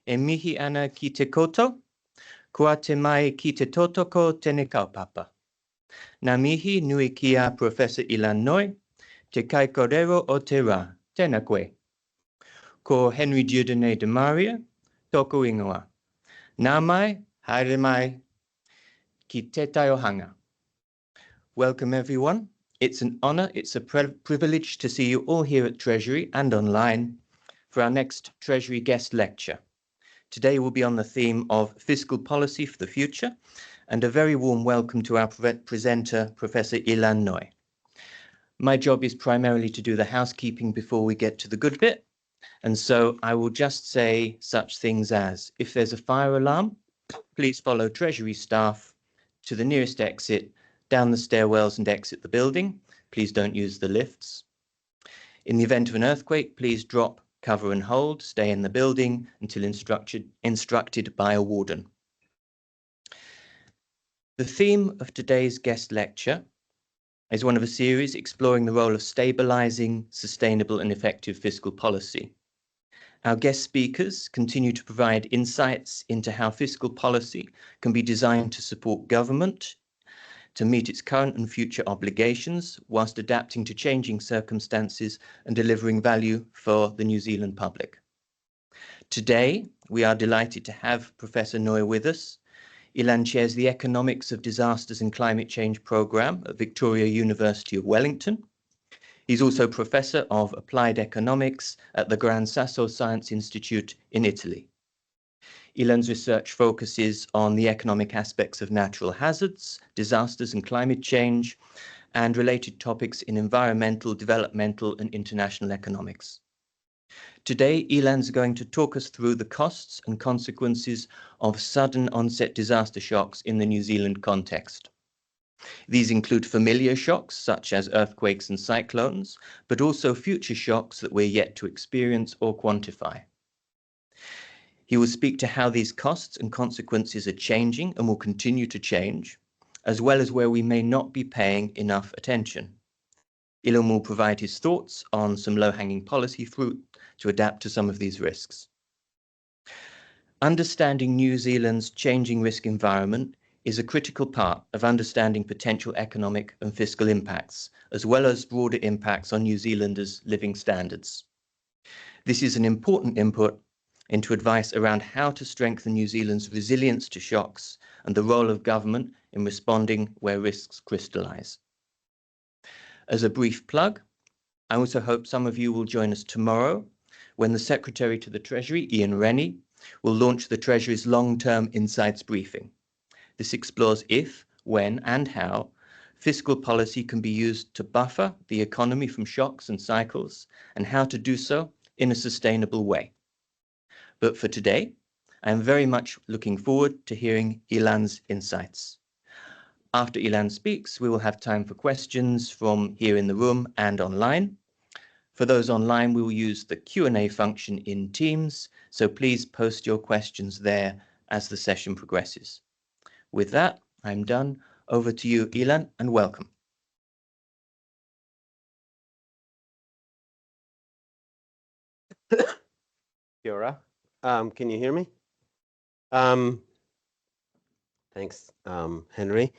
E mihi ana ki te koto, kua te mai ki te totoko tēne kaupapa. Nā mihi nui ki a Professor Ilan Noy, te kaikorero o te rā, tēnā koe. Ko Henry Dieudonné de Maria, tōku ingoa. Nā mai, haere mai, ki te taiohanga. Welcome everyone. It's an honor, it's a privilege to see you all here at Treasury and online for our next Treasury guest lecture. Today will be on the theme of fiscal policy for the future, and a very warm welcome to our presenter, Professor Ilan Noy. My job is primarily to do the housekeeping before we get to the good bit, and so I will just say such things as, if there's a fire alarm, please follow Treasury staff to the nearest exit, down the stairwells and exit the building. Please don't use the lifts. In the event of an earthquake, please drop, cover and hold, stay in the building until instructed by a warden. The theme of today's guest lecture is one of a series exploring the role of stabilizing, sustainable and effective fiscal policy. Our guest speakers continue to provide insights into how fiscal policy can be designed to support government to meet its current and future obligations whilst adapting to changing circumstances and delivering value for the New Zealand public. Today, we are delighted to have Professor Noy with us. Ilan chairs the Economics of Disasters and Climate Change program at Victoria University of Wellington. He's also Professor of Applied Economics at the Gran Sasso Science Institute in Italy. Ilan's research focuses on the economic aspects of natural hazards, disasters and climate change, and related topics in environmental, developmental and international economics. Today, Ilan's going to talk us through the costs and consequences of sudden onset disaster shocks in the New Zealand context. These include familiar shocks such as earthquakes and cyclones, but also future shocks that we're yet to experience or quantify. He will speak to how these costs and consequences are changing and will continue to change, as well as where we may not be paying enough attention. Ilan will provide his thoughts on some low-hanging policy fruit to adapt to some of these risks. Understanding New Zealand's changing risk environment is a critical part of understanding potential economic and fiscal impacts, as well as broader impacts on New Zealanders' living standards. This is an important input into advice around how to strengthen New Zealand's resilience to shocks and the role of government in responding where risks crystallize. As a brief plug, I also hope some of you will join us tomorrow when the Secretary to the Treasury, Ian Rennie, will launch the Treasury's long-term insights briefing. This explores if, when and how fiscal policy can be used to buffer the economy from shocks and cycles and how to do so in a sustainable way. But for today, I am very much looking forward to hearing Ilan's insights. After Ilan speaks, we will have time for questions from here in the room and online. For those online, we will use the Q&A function in Teams, so please post your questions there as the session progresses. With that, I'm done. Over to you, Ilan, and welcome. Kia ora. Can you hear me? Thanks, Henry,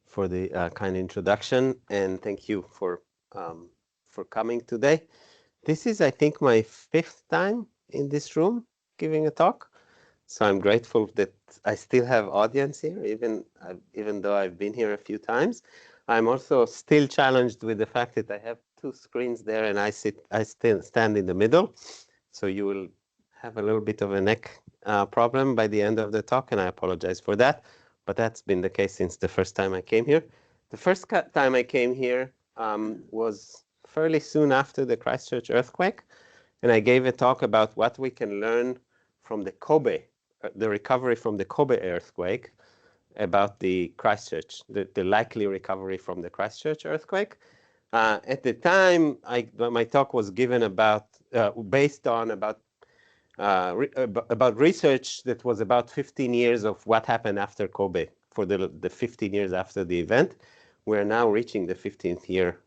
for the kind introduction, and thank you for coming today. This is, I think, my 5th time in this room giving a talk, so I'm grateful that I still have audience here, even though I've been here a few times. I'm also still challenged with the fact that I have 2 screens there, and I still stand in the middle, so you will have a little bit of a neck problem by the end of the talk, and I apologize for that, but that's been the case since the first time I came here. The first time I came here was fairly soon after the Christchurch earthquake, and I gave a talk about what we can learn from the Kobe, the recovery from the Kobe earthquake, about the Christchurch, the likely recovery from the Christchurch earthquake. At the time, my talk was given based on about research that was about 15 years of what happened after Kobe, for the 15 years after the event. We're now reaching the 15th year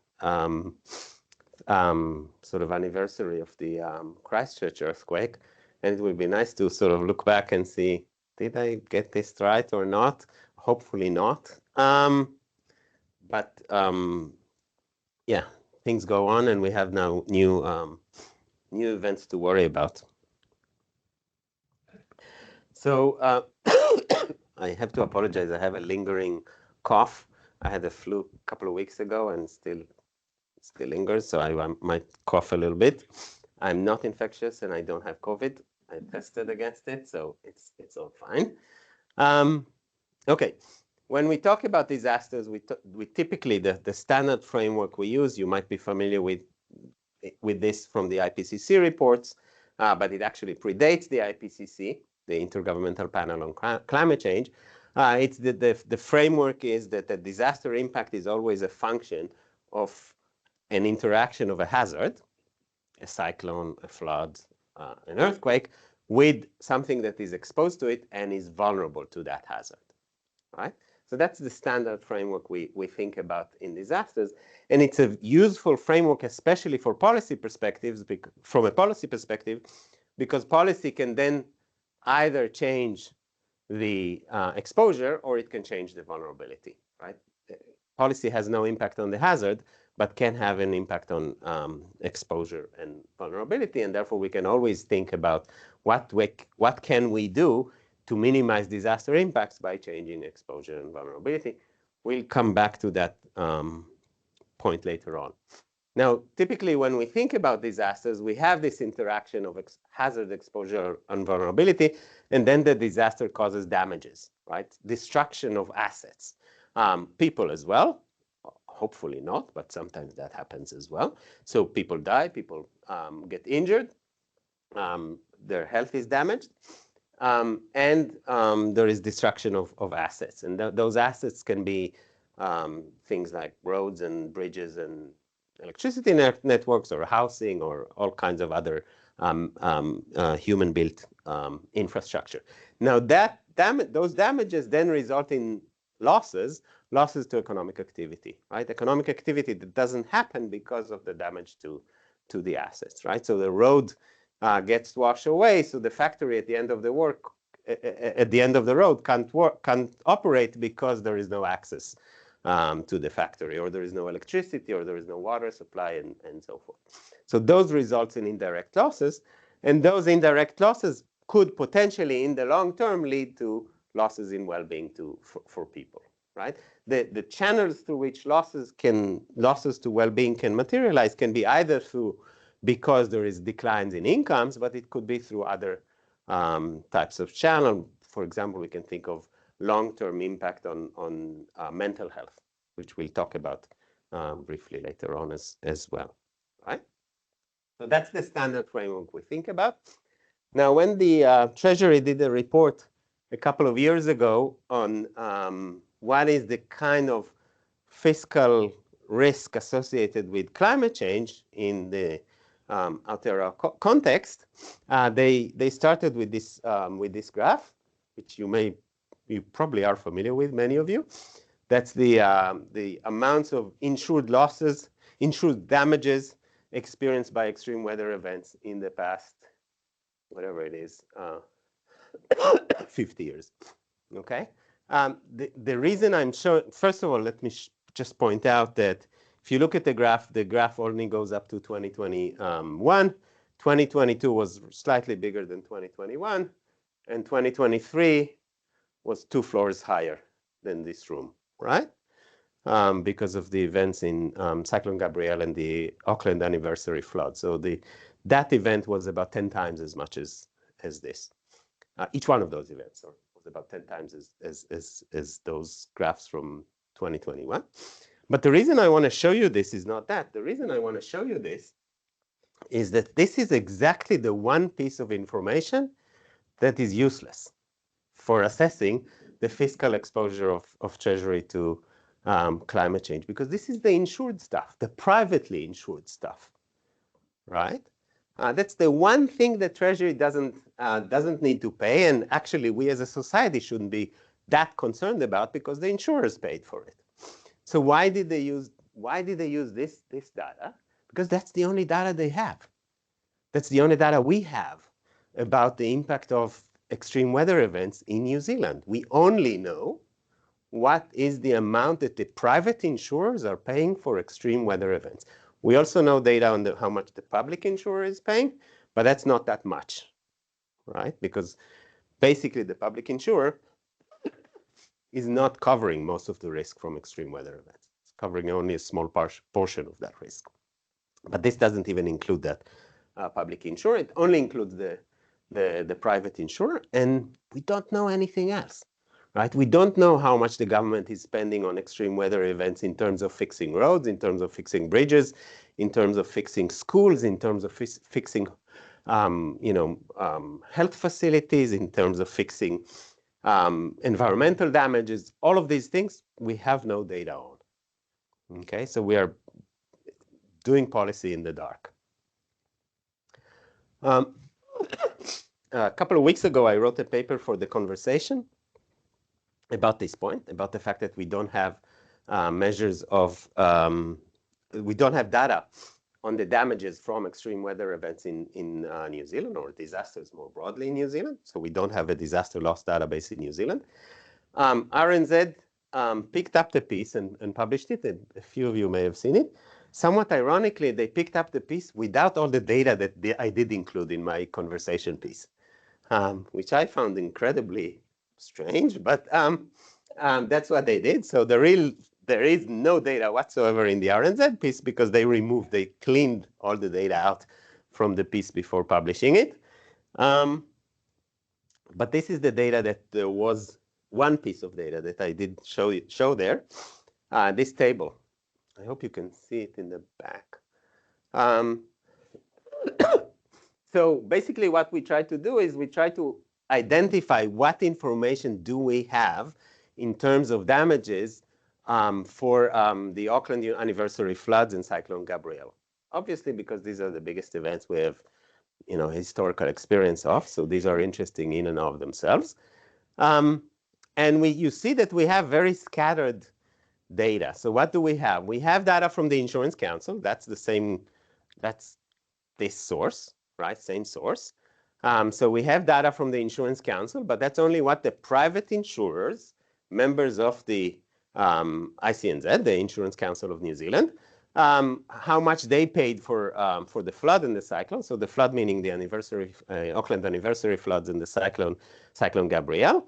sort of anniversary of the Christchurch earthquake. And it would be nice to sort of look back and see, did I get this right or not? Hopefully not. Yeah, things go on, and we have now new events to worry about. So I have to apologize. I have a lingering cough. I had a flu a couple of weeks ago, and still lingers. So I might cough a little bit. I'm not infectious, and I don't have COVID. I tested against it, so it's all fine. Okay. When we talk about disasters, we typically, the standard framework we use, you might be familiar with this from the IPCC reports, but it actually predates the IPCC, the Intergovernmental Panel on Climate Change. It's the framework is that the disaster impact is always a function of an interaction of a hazard, a cyclone, a flood, an earthquake, with something that is exposed to it and is vulnerable to that hazard, right? So that's the standard framework we think about in disasters. And it's a useful framework, especially for policy perspectives, from a policy perspective, because policy can then either change the exposure or it can change the vulnerability, right? Policy has no impact on the hazard, but can have an impact on exposure and vulnerability. And therefore, we can always think about what can we do to minimize disaster impacts by changing exposure and vulnerability. We'll come back to that point later on. Now, typically, when we think about disasters, we have this interaction of hazard, exposure, and vulnerability, and then the disaster causes damages, right? Destruction of assets. People as well, hopefully not, but sometimes that happens as well. So people die, people get injured, their health is damaged, and there is destruction of assets. And those assets can be things like roads and bridges and electricity networks or housing or all kinds of other human-built infrastructure. Now, those damages then result in losses to economic activity, right? Economic activity that doesn't happen because of the damage to the assets, right? So the road gets washed away, so the factory at the end of the road can't operate because there is no access to the factory, or there is no electricity, or there is no water supply, and so forth. So those results in indirect losses, and those indirect losses could potentially, in the long term, lead to losses in well-being for people, right? The channels through which losses to well-being can materialize can be either because there is declines in incomes, but it could be through other types of channel. For example, we can think of long-term impact on mental health, which we'll talk about briefly later on as well, right? So that's the standard framework we think about. Now, when the Treasury did a report a couple of years ago on what is the kind of fiscal risk associated with climate change in the Aotearoa context, they started with this graph, which you probably are familiar with, many of you. That's the amounts of insured losses, insured damages experienced by extreme weather events in the past, whatever it is, 50 years. Okay. The reason I'm showing, first of all, let me just point out that if you look at the graph only goes up to 2021. 2022 was slightly bigger than 2021, and 2023 was 2 floors higher than this room, right? Because of the events in Cyclone Gabrielle and the Auckland anniversary flood. So that event was about 10 times as much as this. Each one of those events was about 10 times as those graphs from 2021. But the reason I want to show you this is not that. The reason I want to show you this is that this is exactly the one piece of information that is useless for assessing the fiscal exposure of Treasury to climate change, because this is the insured stuff, the privately insured stuff, right? That's the one thing that Treasury doesn't need to pay, and actually we as a society shouldn't be that concerned about because the insurers paid for it. So why did they use this data? Because that's the only data they have. That's the only data we have about the impact of extreme weather events in New Zealand. We only know what is the amount that the private insurers are paying for extreme weather events. We also know data on how much the public insurer is paying, but that's not that much, right? Because basically the public insurer is not covering most of the risk from extreme weather events. It's covering only a small portion of that risk. But this doesn't even include that public insurer. It only includes the private insurer, and we don't know anything else, right? We don't know how much the government is spending on extreme weather events in terms of fixing roads, in terms of fixing bridges, in terms of fixing schools, in terms of fixing health facilities, in terms of fixing environmental damages. All of these things we have no data on. Okay, so we are doing policy in the dark. A couple of weeks ago, I wrote a paper for The Conversation about this point, about the fact that we don't have measures of, we don't have data on the damages from extreme weather events in New Zealand, or disasters more broadly in New Zealand. So we don't have a disaster loss database in New Zealand. RNZ picked up the piece and published it. A few of you may have seen it. Somewhat ironically, they picked up the piece without all the data that I did include in my conversation piece, which I found incredibly strange, but that's what they did. So there is no data whatsoever in the RNZ piece because they cleaned all the data out from the piece before publishing it. But this is the data that there was one piece of data that I did show there, this table. I hope you can see it in the back. So basically what we try to do is we try to identify what information do we have in terms of damages for the Auckland anniversary floods and Cyclone Gabrielle. Obviously, because these are the biggest events we have, historical experience of. So these are interesting in and of themselves. And you see that we have very scattered data. So what do we have? We have data from the Insurance Council. That's the same, that's this source, right? Same source. So we have data from the Insurance Council, but that's only what the private insurers, members of the ICNZ, the Insurance Council of New Zealand, how much they paid for the flood and the cyclone. So the flood meaning the Auckland anniversary floods and the Cyclone Gabrielle.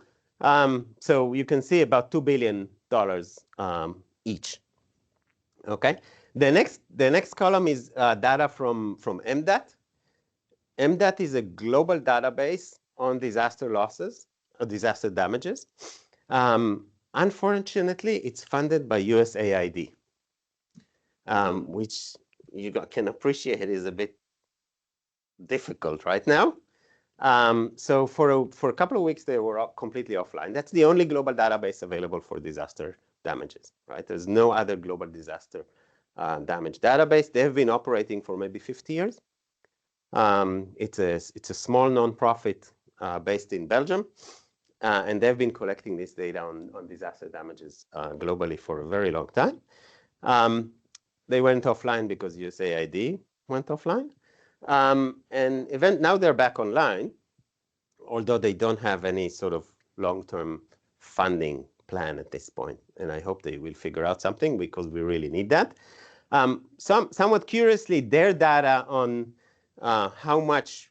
So you can see about $2 billion each. Okay. The next column is data from MDAT. MDAT is a global database on disaster losses, or disaster damages. Unfortunately, it's funded by USAID, which you can appreciate is a bit difficult right now. So for a couple of weeks, they were completely offline. That's the only global database available for disaster damages, right? There's no other global disaster damage database. They've been operating for maybe 50 years. It's a small nonprofit based in Belgium, and they've been collecting this data on disaster damages globally for a very long time. They went offline because USAID went offline. And now they're back online, although they don't have any sort of long-term funding plan at this point. And I hope they will figure out something because we really need that. Somewhat curiously, their data on how much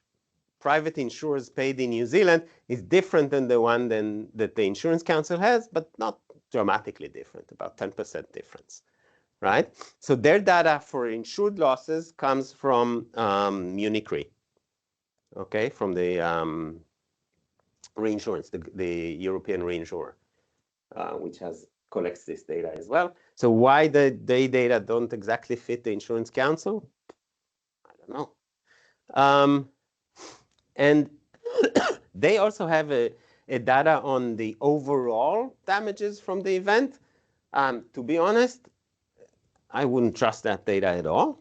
private insurers paid in New Zealand is different than the one that the Insurance Council has, but not dramatically different, about 10% difference. Right? So their data for insured losses comes from Munich Re, okay, from the reinsurance, the European reinsurer, which collects this data as well. So why the data don't exactly fit the Insurance Council? I don't know. And they also have a data on the overall damages from the event. To be honest, I wouldn't trust that data at all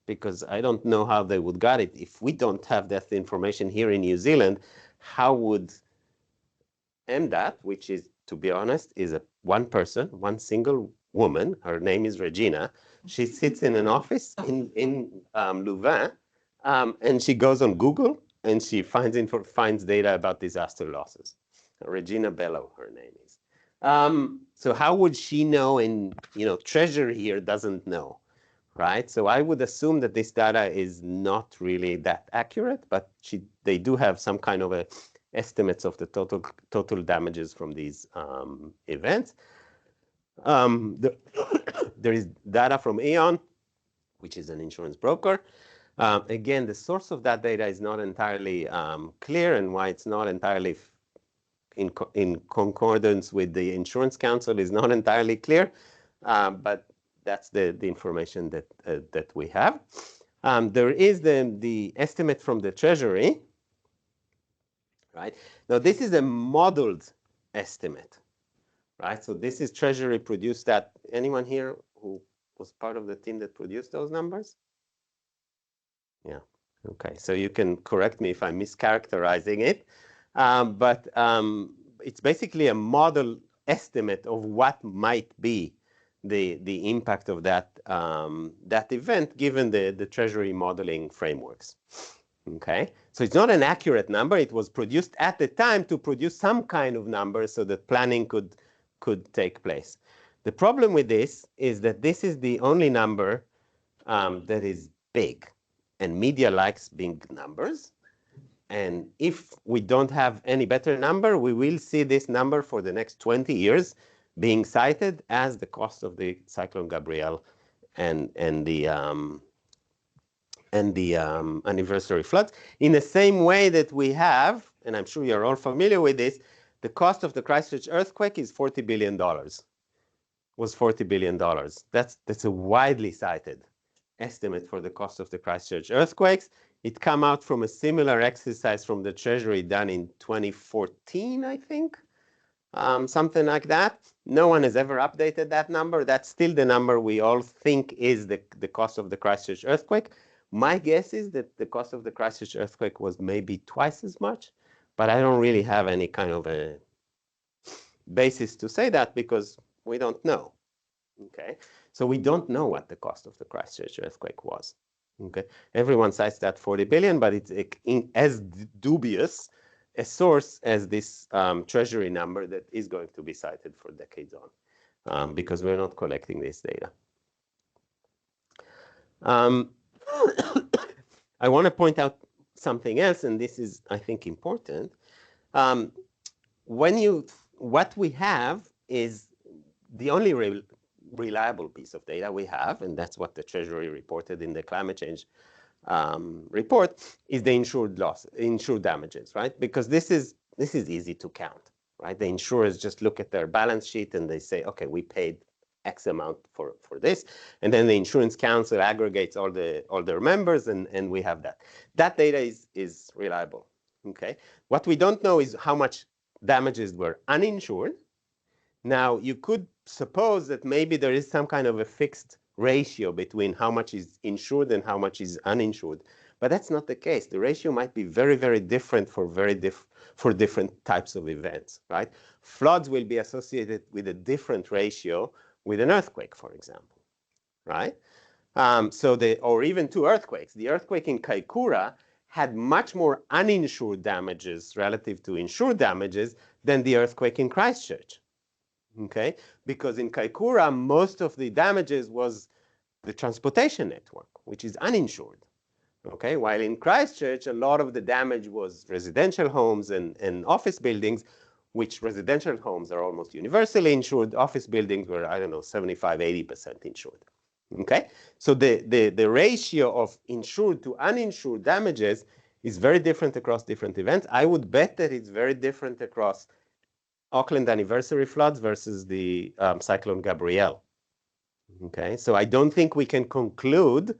because I don't know how they would get it. If we don't have that information here in New Zealand, how would MDAT, which is, to be honest, is one person, one single woman, her name is Regina. She sits in an office in Louvain, and she goes on Google and she finds data about disaster losses. Regina Bello, her name is. So how would she know? And Treasury here doesn't know, right? So I would assume that this data is not really that accurate, but they do have some kind of estimates of the total damages from these events. There is data from Aon, which is an insurance broker. Again, the source of that data is not entirely clear, and why it's not entirely in concordance with the Insurance Council is not entirely clear, but that's the information that we have. There is the estimate from the Treasury, right? Now, this is a modeled estimate, right? So this is Treasury produced that. Anyone here who was part of the team that produced those numbers? Yeah. Okay. So you can correct me if I'm mischaracterizing it, but it's basically a model estimate of what might be the impact of that event given the Treasury modeling frameworks. Okay. So it's not an accurate number. It was produced at the time to produce some kind of number so that planning could take place. The problem with this is that this is the only number that is big. And media likes big numbers. And if we don't have any better number, we will see this number for the next 20 years being cited as the cost of the Cyclone Gabrielle and the anniversary floods. In the same way that we have, and I'm sure you're all familiar with this, the cost of the Christchurch earthquake is $40 billion. Was $40 billion. That's a widely cited estimate for the cost of the Christchurch earthquakes. It came out from a similar exercise from the Treasury done in 2014, I think, something like that. No one has ever updated that number. That's still the number we all think is the cost of the Christchurch earthquake. My guess is that the cost of the Christchurch earthquake was maybe twice as much, but I don't really have any kind of a basis to say that because we don't know. Okay, so we don't know what the cost of the Christchurch earthquake was. Okay, everyone cites that 40 billion, but it's as dubious a source as this Treasury number that is going to be cited for decades on, because we're not collecting this data. I want to point out something else, and this is, I think, important. What we have is the only reliable piece of data we have, and that's what the Treasury reported in the climate change report, is the insured damages, right? Because this is easy to count, right? The insurers just look at their balance sheet and they say, okay, we paid X amount for this, and then the Insurance Council aggregates all their members, and we have that. That data is reliable. Okay, what we don't know is how much damages were uninsured. Now, you could suppose that maybe there is some kind of a fixed ratio between how much is insured and how much is uninsured, but that's not the case. The ratio might be very, very different for different types of events, right? Floods will be associated with a different ratio with an earthquake, for example, right? Or even two earthquakes. The earthquake in Kaikoura had much more uninsured damages relative to insured damages than the earthquake in Christchurch. Okay, because in Kaikoura, most of the damages was the transportation network, which is uninsured. Okay, while in Christchurch, a lot of the damage was residential homes and office buildings, which residential homes are almost universally insured. Office buildings were, I don't know, 75, 80% insured. Okay, so the ratio of insured to uninsured damages is very different across different events. I would bet that it's very different across Auckland anniversary floods versus the Cyclone Gabrielle. Okay, so I don't think we can conclude,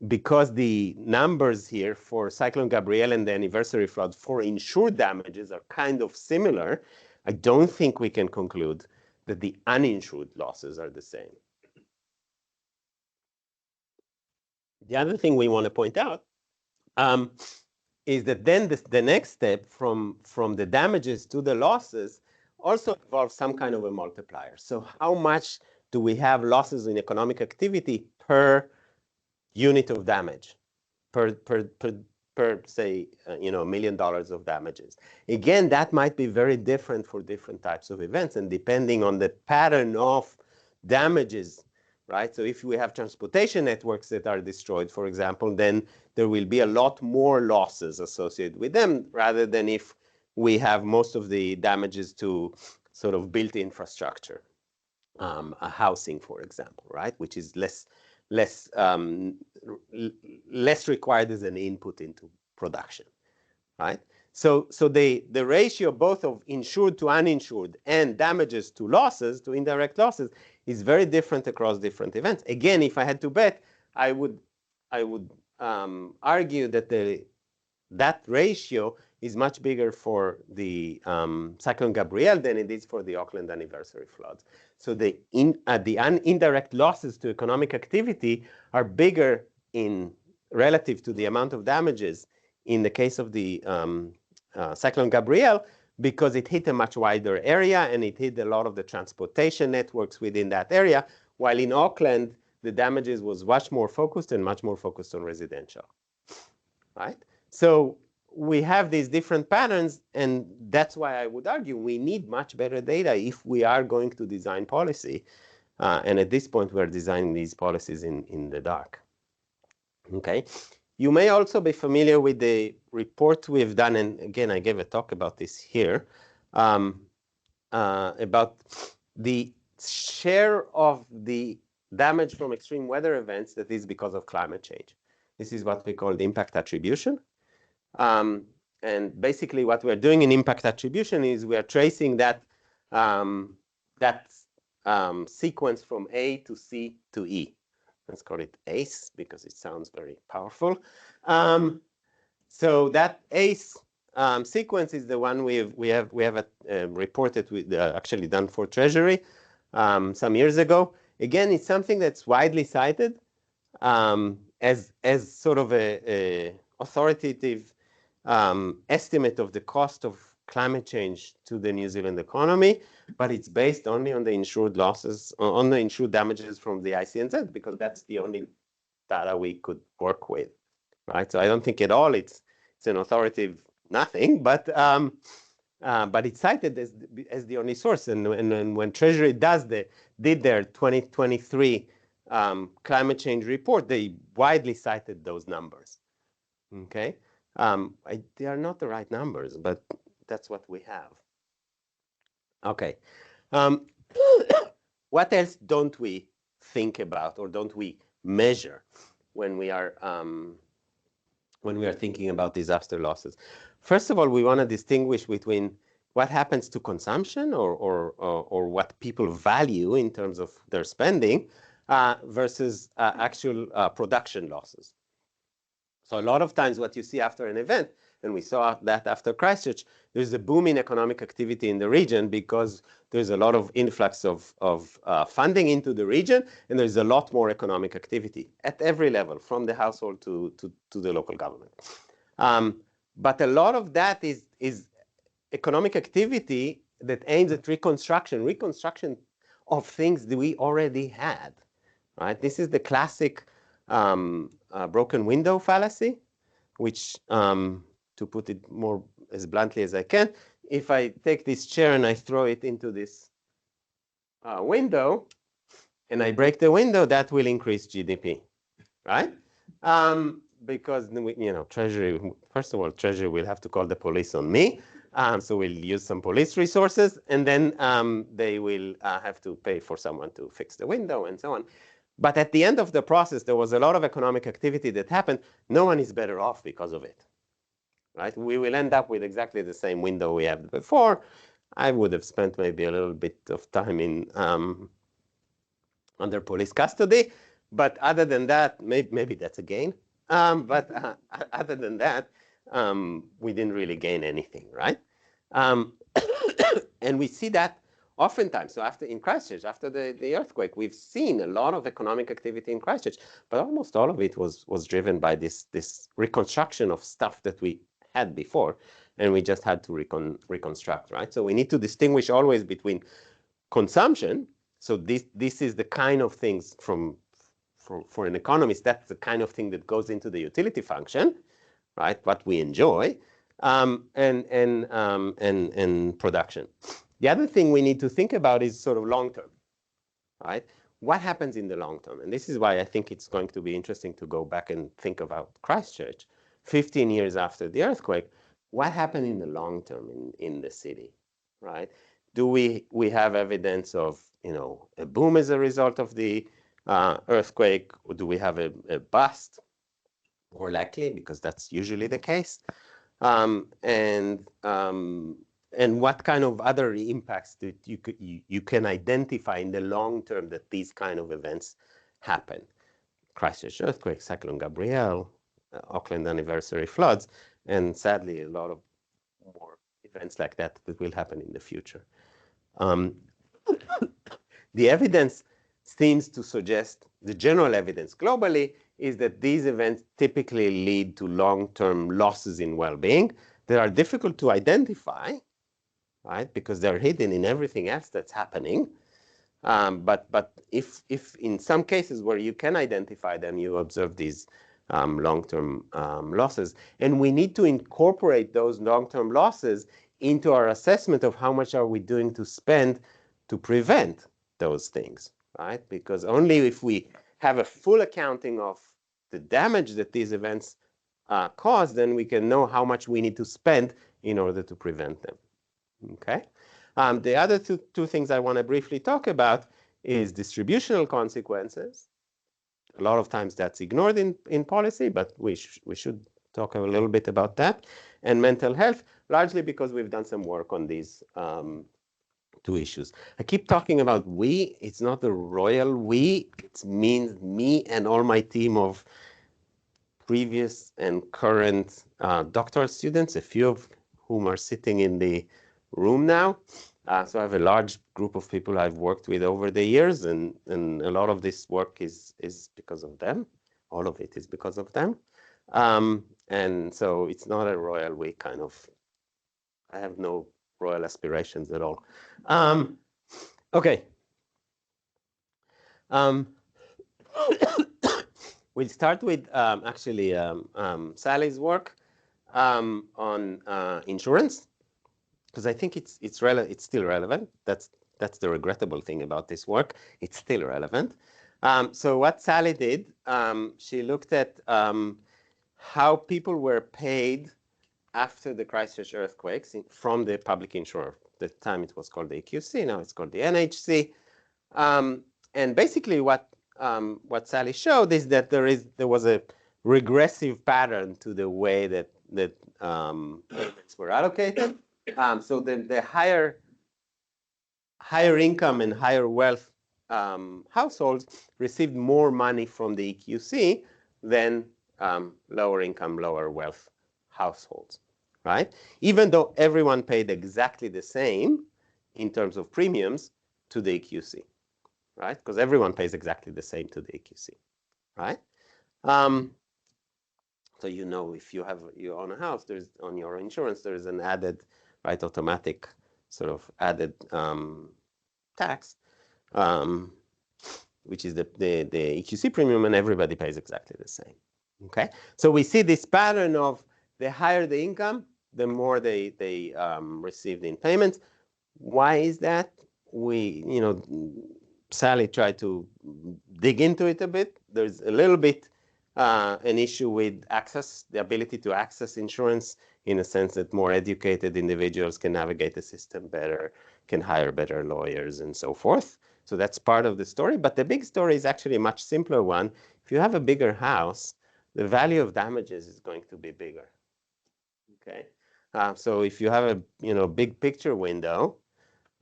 because the numbers here for Cyclone Gabrielle and the anniversary flood for insured damages are kind of similar. I don't think we can conclude that the uninsured losses are the same. The other thing we want to point out is that then the next step from the damages to the losses also involves some kind of a multiplier. So how much do we have losses in economic activity per unit of damage, per per say, $1 million of damages. Again, that might be very different for different types of events, and depending on the pattern of damages, right? So if we have transportation networks that are destroyed, for example, then there will be a lot more losses associated with them, rather than if we have most of the damages to sort of built infrastructure, a housing, for example, right, which is less required as an input into production, right? So the ratio both of insured to uninsured and damages to losses, to indirect losses, is very different across different events. Again, if I had to bet, I would argue that that ratio is much bigger for the Cyclone Gabrielle than it is for the Auckland anniversary floods. So the indirect losses to economic activity are bigger relative to the amount of damages in the case of the Cyclone Gabrielle, because it hit a much wider area and it hit a lot of the transportation networks within that area, while in Auckland, the damages was much more focused and much more focused on residential, right? So we have these different patterns, and that's why I would argue we need much better data if we are going to design policy. And at this point, we're designing these policies in the dark. Okay. You may also be familiar with the report we've done, and again, I gave a talk about this here, about the share of the damage from extreme weather events that is because of climate change. This is what we call the impact attribution. And basically what we're doing in impact attribution is we are tracing that, sequence from A to C to E. Let's call it ACE because it sounds very powerful. So that ACE sequence is the one we have reported with actually done for Treasury some years ago. Again, it's something that's widely cited as sort of a authoritative estimate of the cost of climate change to the New Zealand economy, but it's based only on the insured losses, on the insured damages from the ICNZ, because that's the only data we could work with, right? So I don't think at all it's an authoritative nothing, but it's cited as the only source. And when Treasury did their 2023 climate change report, they widely cited those numbers. Okay, they are not the right numbers, but that's what we have. Okay, what else don't we think about or don't we measure when we are thinking about disaster losses? First of all, we want to distinguish between what happens to consumption or what people value in terms of their spending versus actual production losses. So a lot of times what you see after an event, and we saw that after Christchurch, there's a boom in economic activity in the region because there's a lot of influx of funding into the region, and there's a lot more economic activity at every level, from the household to the local government. But a lot of that is economic activity that aims at reconstruction of things that we already had, right? This is the classic broken window fallacy, which, to put it more as bluntly as I can, if I take this chair and I throw it into this window and I break the window, that will increase GDP, right? Because, Treasury, first of all, Treasury will have to call the police on me. So we'll use some police resources, and then they will have to pay for someone to fix the window and so on. But at the end of the process, there was a lot of economic activity that happened. No one is better off because of it, right? We will end up with exactly the same window we had before. I would have spent maybe a little bit of time in under police custody, but other than that, maybe that's a gain. But other than that, we didn't really gain anything, right? And we see that oftentimes. So in Christchurch, after the earthquake, we've seen a lot of economic activity in Christchurch, but almost all of it was driven by this reconstruction of stuff that we had before, and we just had to reconstruct, right? So we need to distinguish always between consumption. So this is the kind of things for an economist, that's the kind of thing that goes into the utility function, right? What we enjoy, and production. The other thing we need to think about is sort of long term, right? What happens in the long term? And this is why I think it's going to be interesting to go back and think about Christchurch. 15 years after the earthquake, what happened in the long term in the city, right? Do we have evidence of, a boom as a result of the earthquake, or do we have a bust? More likely, because that's usually the case. And what kind of other impacts that you can identify in the long term that these kind of events happen? Christchurch earthquake, Cyclone Gabrielle, Auckland anniversary floods, and sadly a lot of more events like that will happen in the future. The evidence seems to suggest, the general evidence globally is that these events typically lead to long-term losses in well-being that are difficult to identify, right? Because they're hidden in everything else that's happening. But if in some cases where you can identify them, you observe these long-term losses. And we need to incorporate those long-term losses into our assessment of how much are we doing to spend to prevent those things, right? Because only if we have a full accounting of the damage that these events cause, then we can know how much we need to spend in order to prevent them, okay? The other two things I want to briefly talk about is distributional consequences. A lot of times that's ignored in policy, but we should talk a little bit about that. And mental health, largely because we've done some work on these two issues. I keep talking about we. It's not the royal we. It means me and all my team of previous and current doctoral students, a few of whom are sitting in the room now. So I have a large group of people I've worked with over the years, and a lot of this work is because of them. All of it is because of them. And so it's not a royal we kind of, I have no royal aspirations at all. Okay. We'll start with actually Sally's work on insurance, because I think it's still relevant. That's the regrettable thing about this work. It's still relevant. So what Sally did, she looked at how people were paid after the Christchurch earthquakes from the public insurer. At the time it was called the EQC, now it's called the NHC. And basically what Sally showed is that there was a regressive pattern to the way that payments were allocated. So the higher income and higher wealth households received more money from the EQC than lower income, lower wealth households, right? Even though everyone paid exactly the same in terms of premiums to the EQC, right? Because everyone pays exactly the same to the EQC, right? So if you own a house, there's on your insurance there is an added, right, automatic sort of added tax, which is the EQC premium, and everybody pays exactly the same. Okay, so we see this pattern of the higher the income, the more they received in payments. Why is that? Sally tried to dig into it a bit. There's a little bit an issue with access, the ability to access insurance, in a sense that more educated individuals can navigate the system better, can hire better lawyers, and so forth. So that's part of the story. But the big story is actually a much simpler one. If you have a bigger house, the value of damages is going to be bigger. Okay, so if you have a big picture window,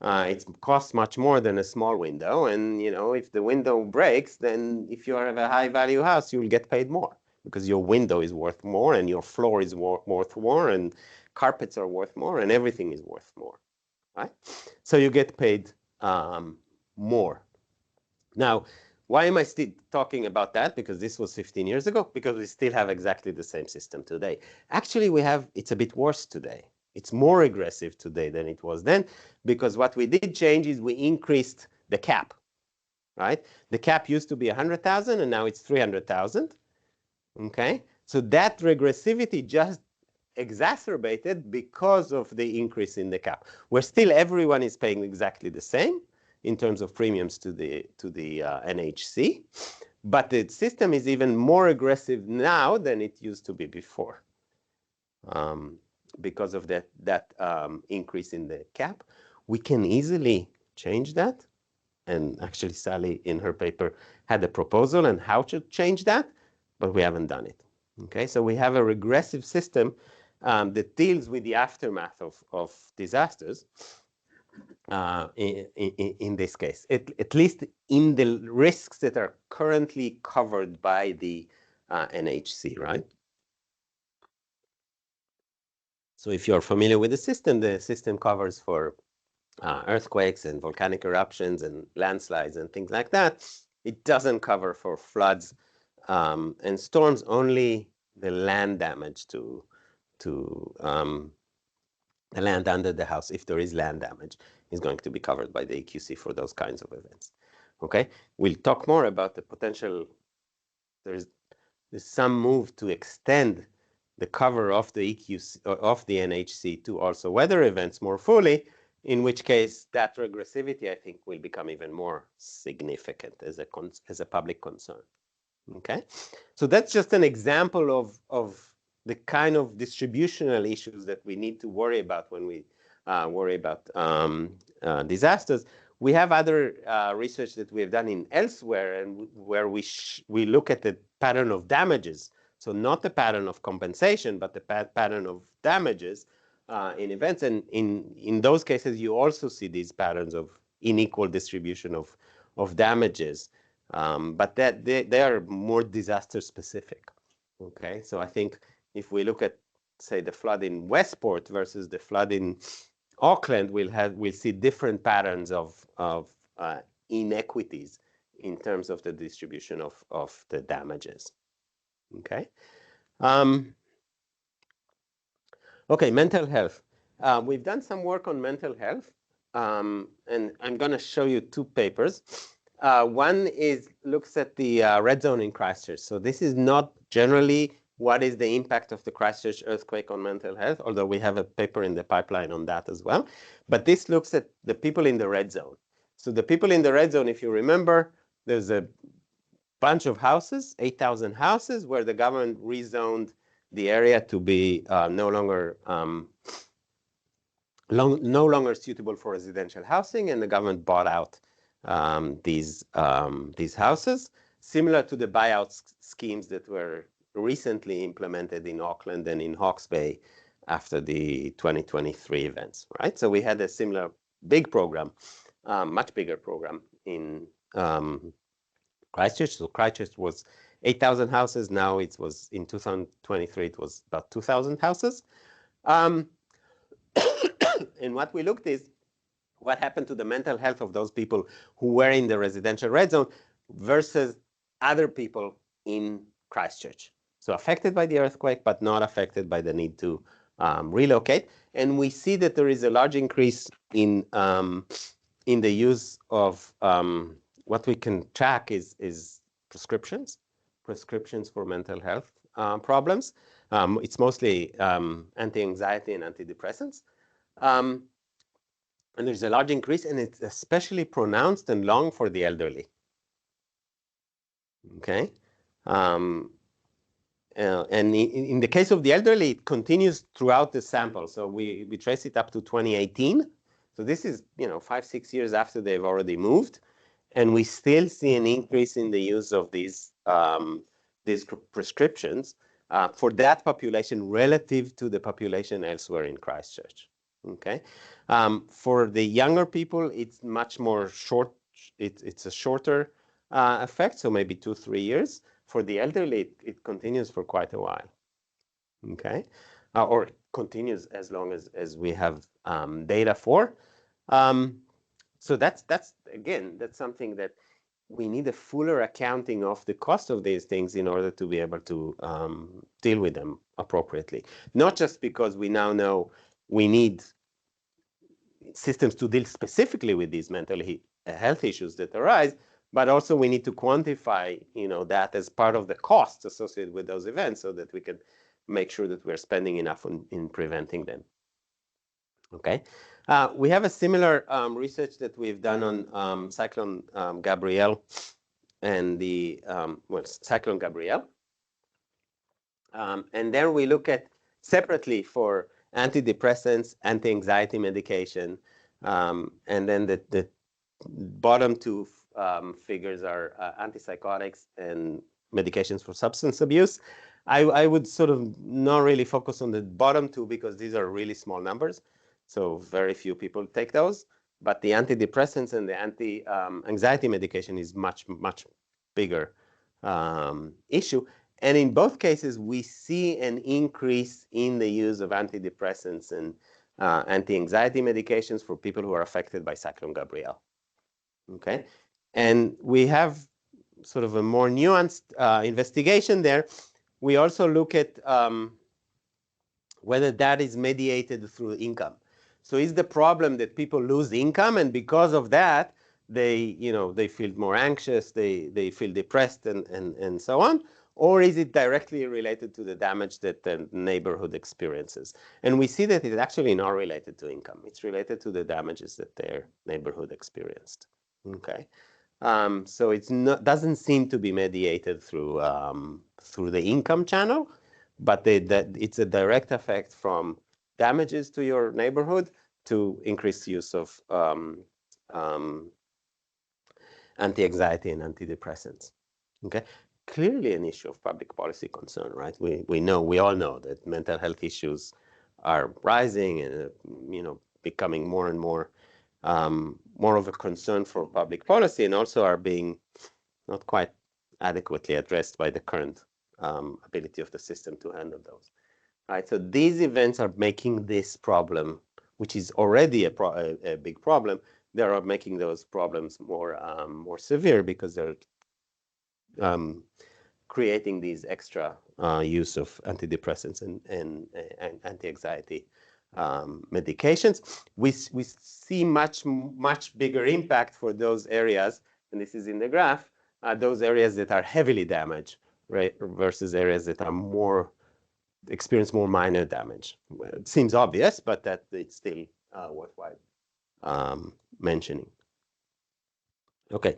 it costs much more than a small window, and if the window breaks, then if you have a high value house, you'll get paid more because your window is worth more, and your floor is worth more, and carpets are worth more, and everything is worth more, right? So you get paid more. Now, why am I still talking about that? Because this was 15 years ago. Because we still have exactly the same system today. Actually, it's a bit worse today. It's more aggressive today than it was then, because what we did change is we increased the cap, right? The cap used to be 100,000, and now it's 300,000. Okay, So that regressivity just exacerbated because of the increase in the cap, where still everyone is paying exactly the same in terms of premiums to the NHC, but the system is even more aggressive now than it used to be before, because of that increase in the cap. We can easily change that, and actually Sally in her paper had a proposal on how to change that, but we haven't done it. Okay, so we have a regressive system that deals with the aftermath of disasters. In this case, at least in the risks that are currently covered by the NHC, right? So if you're familiar with the system covers for earthquakes and volcanic eruptions and landslides and things like that. It doesn't cover for floods and storms, only the land damage to the land under the house, if there is land damage, is going to be covered by the EQC for those kinds of events. Okay, we'll talk more about the potential. There's some move to extend the cover of the EQC of the NHC to also weather events more fully, in which case that regressivity, I think, will become even more significant as a public concern. Okay, so that's just an example of the kind of distributional issues that we need to worry about when we worry about disasters. We have other research that we have done in elsewhere, and where we look at the pattern of damages. So not the pattern of compensation, but the pattern of damages in events. And in those cases, you also see these patterns of unequal distribution of damages. But that they are more disaster specific. Okay, so I think if we look at, say, the flood in Westport versus the flood in Auckland, we'll see different patterns of inequities in terms of the distribution of the damages. Okay. Okay, mental health. We've done some work on mental health, and I'm going to show you two papers. One looks at the red zone in Christchurch. So this is not generally what is the impact of the Christchurch earthquake on mental health, although we have a paper in the pipeline on that as well. But this looks at the people in the red zone. So the people in the red zone, if you remember, there's a bunch of houses, 8,000 houses, where the government rezoned the area to be no longer suitable for residential housing, and the government bought out these houses, similar to the buyout schemes that were recently implemented in Auckland and in Hawke's Bay after the 2023 events, right? So we had a similar big program, much bigger program in Christchurch. So Christchurch was 8,000 houses. Now it was, in 2023, it was about 2,000 houses. And what we looked is what happened to the mental health of those people who were in the residential red zone versus other people in Christchurch. So affected by the earthquake, but not affected by the need to relocate. And we see that there is a large increase in the use of what we can track is prescriptions for mental health problems. It's mostly anti-anxiety and antidepressants. And there's a large increase, and it's especially pronounced and long for the elderly. Okay. And in the case of the elderly, it continues throughout the sample. So we trace it up to 2018. So this is, 5-6 years after they've already moved. And we still see an increase in the use of these prescriptions for that population relative to the population elsewhere in Christchurch. Okay. For the younger people, it's much more short. It's a shorter effect, so maybe 2-3 years. For the elderly, it continues for quite a while. Okay, or it continues as long as we have data for. So that's something that we need a fuller accounting of the cost of these things in order to be able to deal with them appropriately. Not just because we now know we need systems to deal specifically with these mental health issues that arise, but also we need to quantify, that as part of the costs associated with those events so that we can make sure that we're spending enough in preventing them. Okay. We have a similar research that we've done on Cyclone Gabrielle and the, Cyclone Gabrielle. And there we look at separately for antidepressants, anti-anxiety medication, and then the bottom two figures are antipsychotics and medications for substance abuse. I would sort of not really focus on the bottom two because these are really small numbers. So very few people take those. But the antidepressants and the anti-anxiety medication is much, much bigger issue. And in both cases, we see an increase in the use of antidepressants and anti-anxiety medications for people who are affected by Cyclone Gabrielle. Okay, and we have sort of a more nuanced investigation there. We also look at whether that is mediated through income. So is the problem that people lose income, and because of that, they feel more anxious, they feel depressed, and so on? Or is it directly related to the damage that the neighborhood experiences? And we see that it's actually not related to income. It's related to the damages that their neighborhood experienced. Okay, so it's not, doesn't seem to be mediated through the income channel, but it's a direct effect from damages to your neighborhood to increased use of anti-anxiety and antidepressants. Okay, clearly an issue of public policy concern, right? We all know that mental health issues are rising and becoming more and more of a concern for public policy, and also are being not quite adequately addressed by the current ability of the system to handle those. Right. So these events are making this problem, which is already a big problem, they are making those problems more severe because they're creating these extra use of antidepressants and anti-anxiety medications. We see much bigger impact for those areas, and this is in the graph, those areas that are heavily damaged, right, versus areas that are experience more minor damage. It seems obvious, but that it's still worthwhile mentioning. Okay.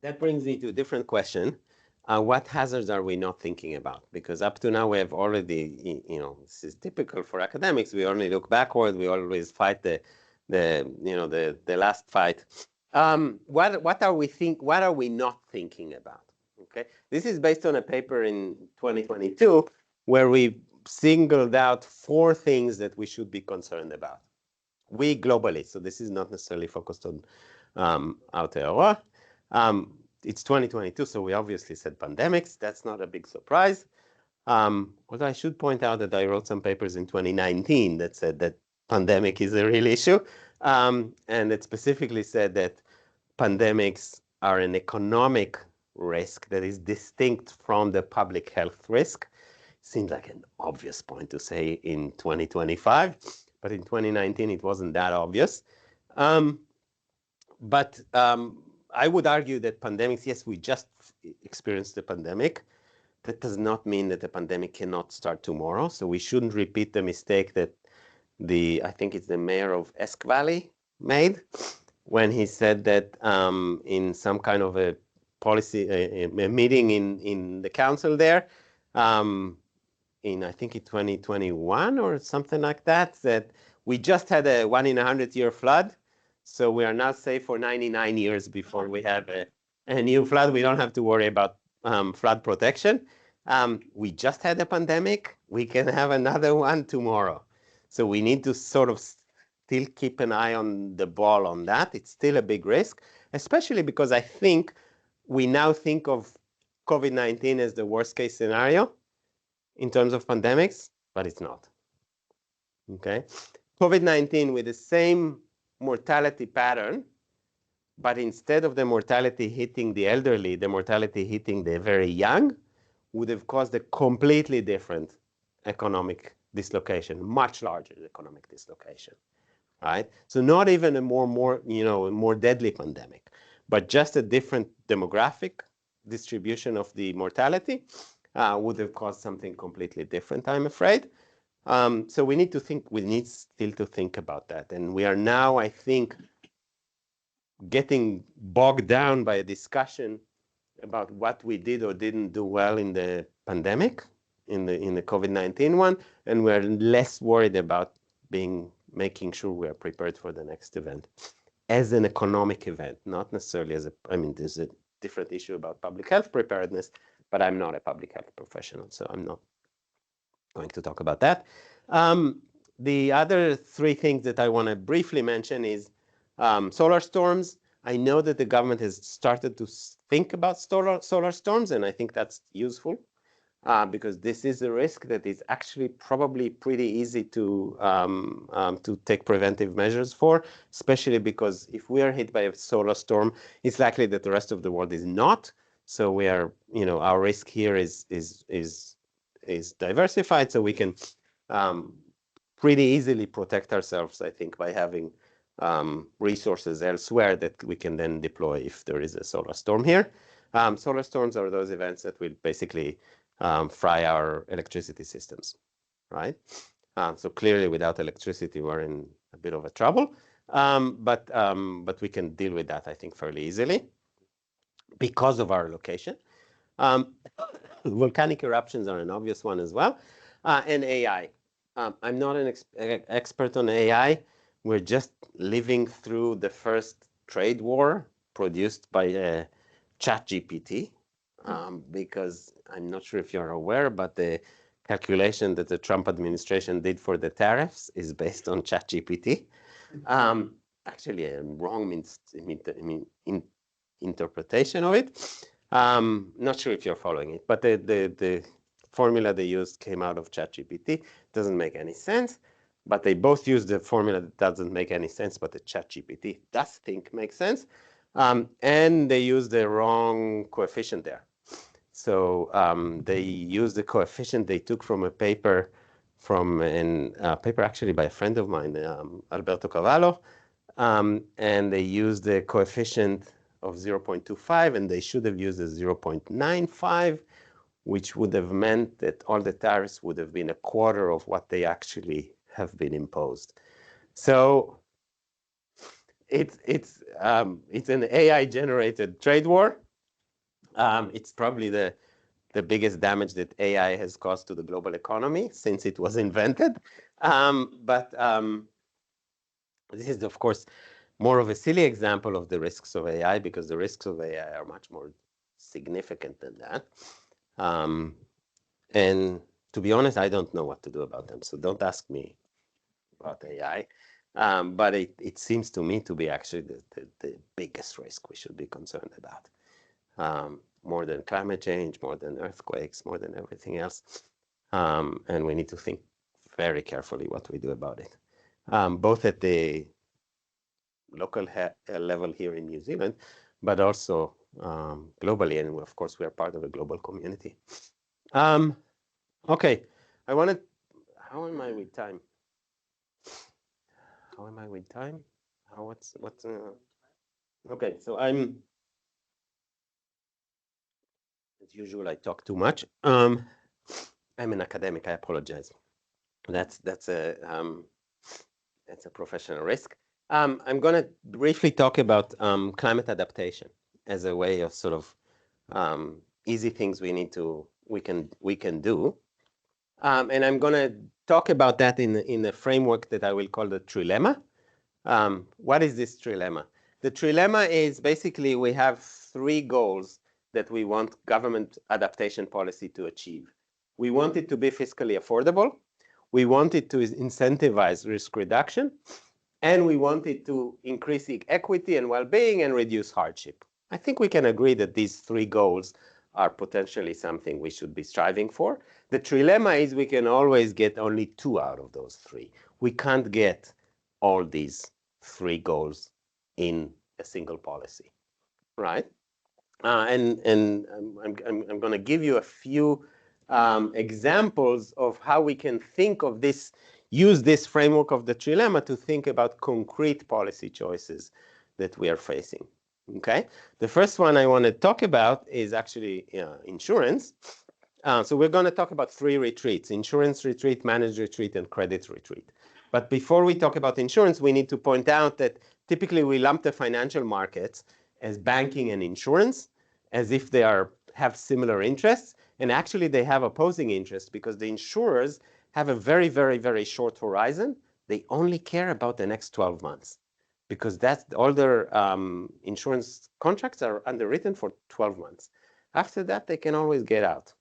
That brings me to a different question. What hazards are we not thinking about? Because up to now we have already, this is typical for academics. We only look backward. We always fight the last fight. What are we not thinking about? Okay, this is based on a paper in 2022 where we singled out 4 things that we should be concerned about. We globally, so this is not necessarily focused on Aotearoa. It's 2022, so we obviously said pandemics. That's not a big surprise. Although I should point out that I wrote some papers in 2019 that said that pandemic is a real issue, and it specifically said that pandemics are an economic risk that is distinct from the public health risk. Seems like an obvious point to say in 2025, but in 2019 it wasn't that obvious. But I would argue that pandemics, yes, we just experienced the pandemic. That does not mean that the pandemic cannot start tomorrow. So we shouldn't repeat the mistake that I think it's the mayor of Esk Valley made when he said that in some kind of a policy, a meeting in the council there, I think in 2021 or something like that, that we just had a 1 in 100-year flood. So we are now safe for 99 years before we have a new flood. We don't have to worry about flood protection. We just had a pandemic. We can have another one tomorrow. So we need to sort of still keep an eye on the ball on that. It's still a big risk, especially because I think we now think of COVID-19 as the worst case scenario in terms of pandemics, but it's not. Okay, COVID-19 with the same mortality pattern, but instead of the mortality hitting the elderly, the mortality hitting the very young would have caused a completely different economic dislocation, much larger economic dislocation, right? So not even a more deadly pandemic, but just a different demographic distribution of the mortality would have caused something completely different, I'm afraid. So we need still to think about that. And we are now, I think, getting bogged down by a discussion about what we did or didn't do well in the pandemic, in the COVID-19 one, and we're less worried about making sure we are prepared for the next event as an economic event, not necessarily as there's a different issue about public health preparedness, but I'm not a public health professional, so I'm not going to talk about that. The other three things that I want to briefly mention is solar storms. I know that the government has started to think about solar storms, and I think that's useful because this is a risk that is actually probably pretty easy to take preventive measures for, especially because if we are hit by a solar storm, it's likely that the rest of the world is not. So we are, our risk here is diversified, so we can pretty easily protect ourselves, I think, by having resources elsewhere that we can then deploy if there is a solar storm here. Solar storms are those events that will basically fry our electricity systems, right? So clearly, without electricity, we're in a bit of a trouble, but we can deal with that, I think, fairly easily because of our location. Volcanic eruptions are an obvious one as well, and AI. I'm not an expert on AI. We're just living through the first trade war produced by ChatGPT, because I'm not sure if you're aware, but the calculation that the Trump administration did for the tariffs is based on ChatGPT. Actually, a wrong interpretation of it. Not sure if you're following it, but the formula they used came out of ChatGPT. Doesn't make any sense, but they both use the formula that doesn't make any sense, but the ChatGPT does think makes sense. And they use the wrong coefficient there. So they used the coefficient they took from a paper actually by a friend of mine, Alberto Cavallo, and they used the coefficient of 0.25, and they should have used a 0.95, which would have meant that all the tariffs would have been a quarter of what they actually have been imposed. So it's an AI-generated trade war. It's probably the biggest damage that AI has caused to the global economy since it was invented. But this is, of course, more of a silly example of the risks of AI, because the risks of AI are much more significant than that. And to be honest, I don't know what to do about them. So don't ask me about AI. But it seems to me to be actually the biggest risk we should be concerned about. More than climate change, more than earthquakes, more than everything else. And we need to think very carefully what we do about it, both at the local level here in New Zealand, but also globally. And of course, we are part of a global community. Okay, how am I with time? How am I with time? Okay, so as usual, I talk too much. I'm an academic, I apologize. That's a professional risk. I'm going to briefly talk about climate adaptation as a way of sort of easy things we can do. And I'm going to talk about that in a framework that I will call the trilemma. What is this trilemma? The trilemma is basically we have three goals that we want government adaptation policy to achieve. We want it to be fiscally affordable. We want it to incentivize risk reduction. And we want it to increase equity and well-being and reduce hardship. I think we can agree that these three goals are potentially something we should be striving for. The trilemma is we can always get only two out of those three. We can't get all these three goals in a single policy, right? And I'm going to give you a few examples of how we can think of this, use this framework of the trilemma to think about concrete policy choices that we are facing. Okay, the first one I want to talk about is actually insurance. So we're going to talk about 3 retreats: insurance retreat, managed retreat, and credit retreat. But before we talk about insurance, we need to point out that typically we lump the financial markets as banking and insurance, as if they have similar interests. And actually, they have opposing interests because the insurers have a very, very, very short horizon. They only care about the next 12 months because that's all their insurance contracts are underwritten for 12 months. After that, they can always get out,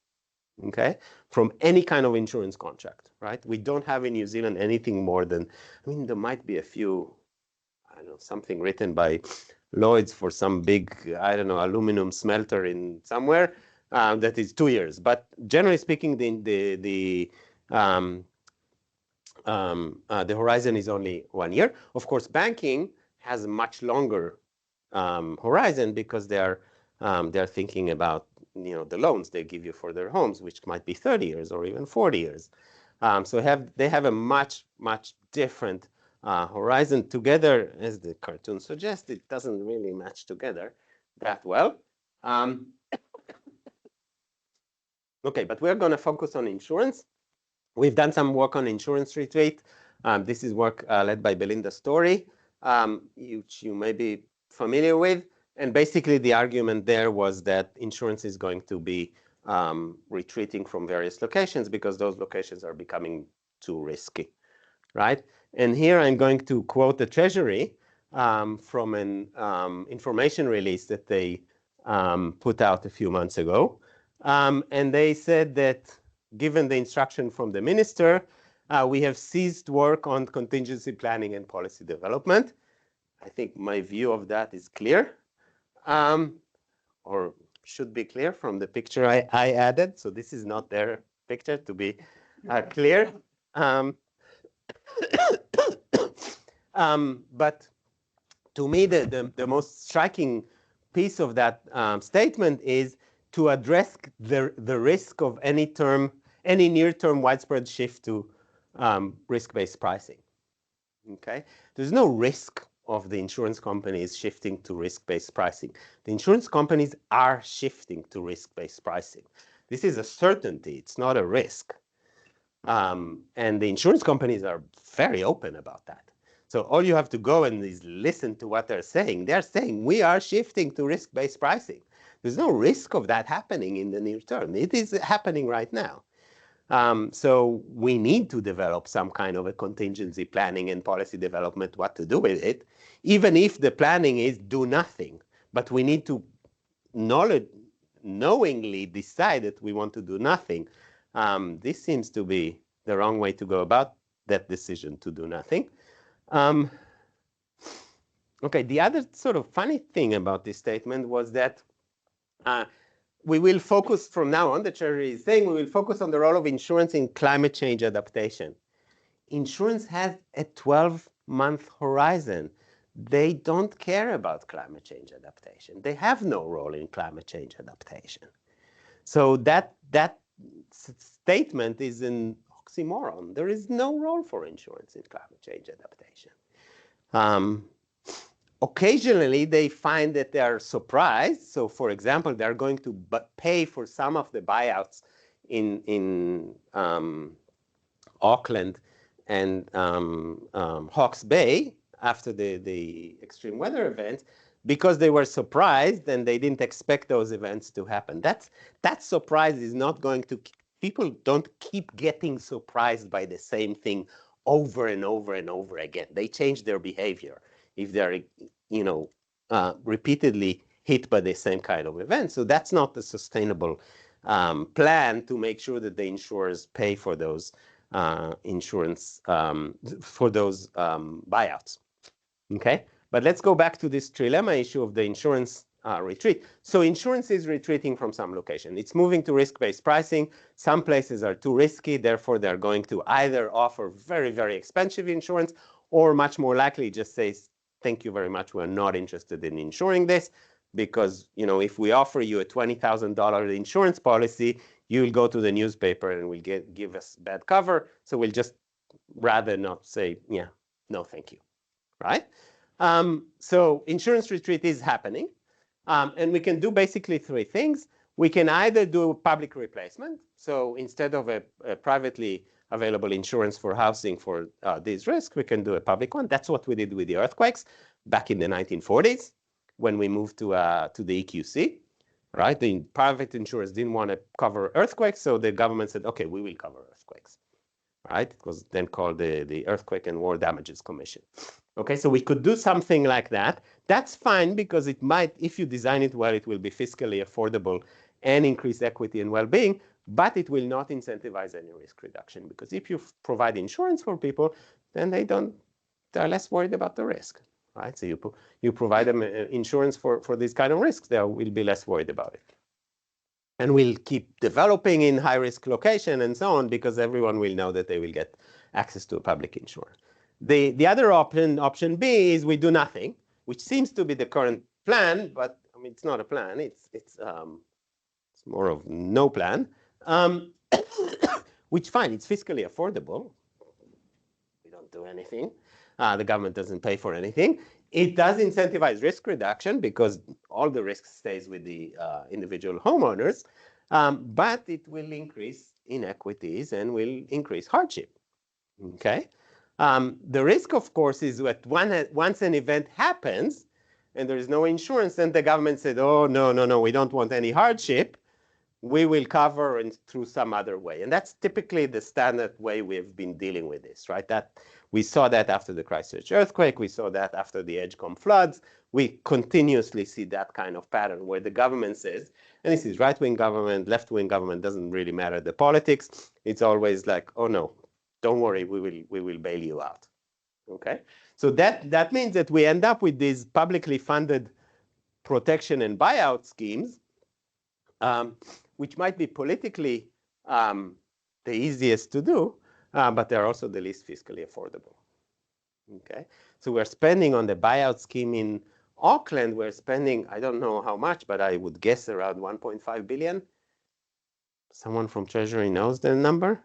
okay, from any kind of insurance contract, right? We don't have in New Zealand anything more than, I mean, there might be a few, I don't know, something written by Lloyd's for some big, I don't know, aluminum smelter in somewhere that is 2 years. But generally speaking, the horizon is only 1 year. Of course, banking has a much longer horizon because they're thinking about the loans they give you for their homes, which might be 30 years or even 40 years. So they have a much different horizon. Together, as the cartoon suggests, it doesn't really match together that well. Okay, but we're going to focus on insurance. We've done some work on insurance retreat. This is work led by Belinda Story, which you may be familiar with. And basically, the argument there was that insurance is going to be retreating from various locations because those locations are becoming too risky, right? And here I'm going to quote the Treasury from an information release that they put out a few months ago. And they said that given the instruction from the minister, we have ceased work on contingency planning and policy development. I think my view of that is clear, or should be clear from the picture I added. So this is not their picture, to be clear. But to me, the most striking piece of that statement is to address the risk of any near-term widespread shift to risk-based pricing. Okay, there's no risk of the insurance companies shifting to risk-based pricing. The insurance companies are shifting to risk-based pricing. This is a certainty. It's not a risk. And the insurance companies are very open about that. So all you have to go and is listen to what they're saying. They're saying we are shifting to risk-based pricing. There's no risk of that happening in the near term. It is happening right now. So we need to develop some kind of a contingency planning and policy development, what to do with it, even if the planning is do nothing. But we need to knowingly decide that we want to do nothing. This seems to be the wrong way to go about that decision to do nothing. Okay, the other sort of funny thing about this statement was that we will focus from now on, the Treasury is saying, we will focus on the role of insurance in climate change adaptation. Insurance has a 12-month horizon. They don't care about climate change adaptation. They have no role in climate change adaptation. So that statement is an oxymoron. There is no role for insurance in climate change adaptation. Occasionally, they find that they are surprised. So, for example, they're going to pay for some of the buyouts in Auckland and Hawke's Bay after the extreme weather event because they were surprised and they didn't expect those events to happen. That surprise is not going to, people don't keep getting surprised by the same thing over and over and over again. They change their behavior if they're, repeatedly hit by the same kind of event. So that's not the sustainable plan to make sure that the insurers pay for those insurance, for those buyouts. Okay, but let's go back to this trilemma issue of the insurance retreat. So insurance is retreating from some location. It's moving to risk-based pricing. Some places are too risky. Therefore, they're going to either offer very, very expensive insurance or much more likely just say, thank you very much, we're not interested in insuring this. because, you know, if we offer you a $20,000 insurance policy, you'll go to the newspaper and will give us bad cover. So we'll just rather not say, yeah, no, thank you, right? So insurance retreat is happening. And we can do basically three things. We can either do public replacement. So instead of a privately available insurance for housing for these risks, we can do a public one. That's what we did with the earthquakes back in the 1940s when we moved to the EQC, right? The private insurers didn't want to cover earthquakes, so the government said, okay, we will cover earthquakes, right? It was then called the Earthquake and War Damages Commission. Okay, so we could do something like that. That's fine because it might, if you design it well, it will be fiscally affordable and increase equity and well-being, but it will not incentivize any risk reduction, because if you provide insurance for people, then they're less worried about the risk, right? So you provide them insurance for these kind of risks, they will be less worried about it. And we'll keep developing in high-risk location and so on, because everyone will know that they will get access to a public insurer. The other option B, is we do nothing, which seems to be the current plan, but I mean, it's not a plan. It's more of no plan, which fine, it's fiscally affordable. We don't do anything. The government doesn't pay for anything. It does incentivize risk reduction because all the risk stays with the individual homeowners, but it will increase inequities and will increase hardship. Okay. The risk, of course, is that once an event happens and there is no insurance, then the government said, oh, no, we don't want any hardship. We will cover through some other way. And that's typically the standard way we've been dealing with this, right? That we saw that after the Christchurch earthquake. We saw that after the Edgecombe floods. We continuously see that kind of pattern where the government says, and this is right-wing government, left-wing government, doesn't really matter the politics. It's always like, oh, no. Don't worry, we will bail you out. Okay, so that means that we end up with these publicly funded protection and buyout schemes, which might be politically the easiest to do, but they're also the least fiscally affordable. Okay, so we're spending on the buyout scheme in Auckland. We're spending, I don't know how much, but I would guess around 1.5 billion. Someone from Treasury knows the number?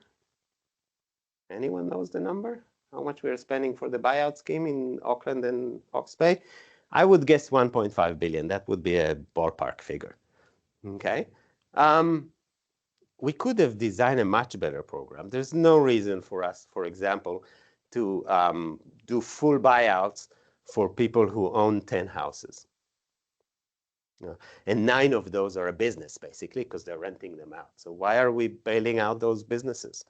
Anyone knows the number? How much we're spending for the buyout scheme in Auckland and Hawke's Bay? I would guess 1.5 billion. That would be a ballpark figure. Okay. We could have designed a much better program. There's no reason for us, for example, to do full buyouts for people who own 10 houses. And 9 of those are a business, basically, because they're renting them out. So why are we bailing out those businesses?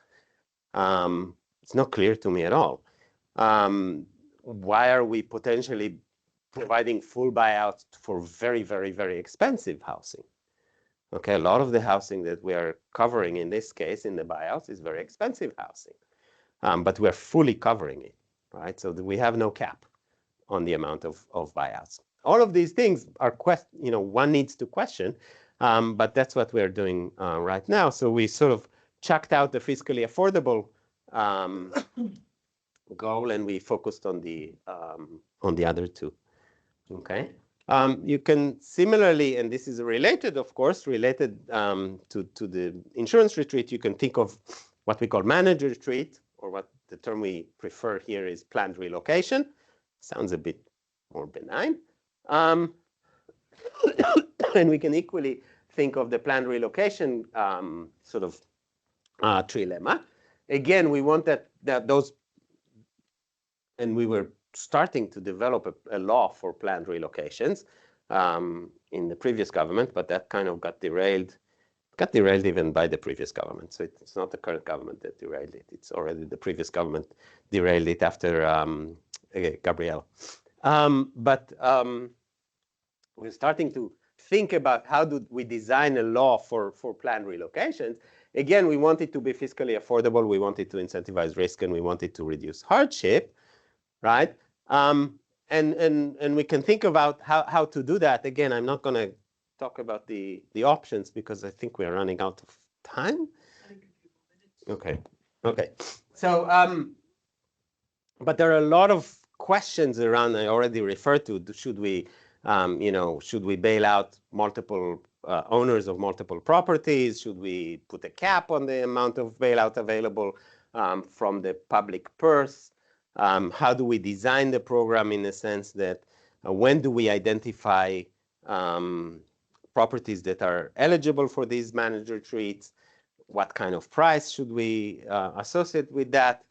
It's not clear to me at all. Why are we potentially providing full buyouts for very, very, very expensive housing? Okay, a lot of the housing that we are covering in this case in the buyouts is very expensive housing, but we're fully covering it, right? So we have no cap on the amount of buyouts. All of these things are, one needs to question, but that's what we're doing right now. So we sort of chucked out the fiscally affordable goal, and we focused on the other two. Okay. You can similarly, and this is related, of course, related to the insurance retreat. You can think of what we call managed retreat, or what the term we prefer here is planned relocation. Sounds a bit more benign. And we can equally think of the planned relocation sort of trilemma. Again, we want that those, and we were starting to develop a law for planned relocations in the previous government, but that kind of got derailed even by the previous government. So it's not the current government that derailed it. It's already the previous government derailed it after Gabrielle. But we're starting to think about how do we design a law for planned relocations. Again, we want it to be fiscally affordable. We want it to incentivize risk, and we want it to reduce hardship, right? And we can think about how to do that. Again, I'm not going to talk about the options because I think we're running out of time. Okay. So, but there are a lot of questions around. I already referred to. Should we Should we bail out multiple owners of multiple properties? Should we put a cap on the amount of bailout available from the public purse? How do we design the program in the sense that when do we identify properties that are eligible for these managed retreats? What kind of price should we associate with that?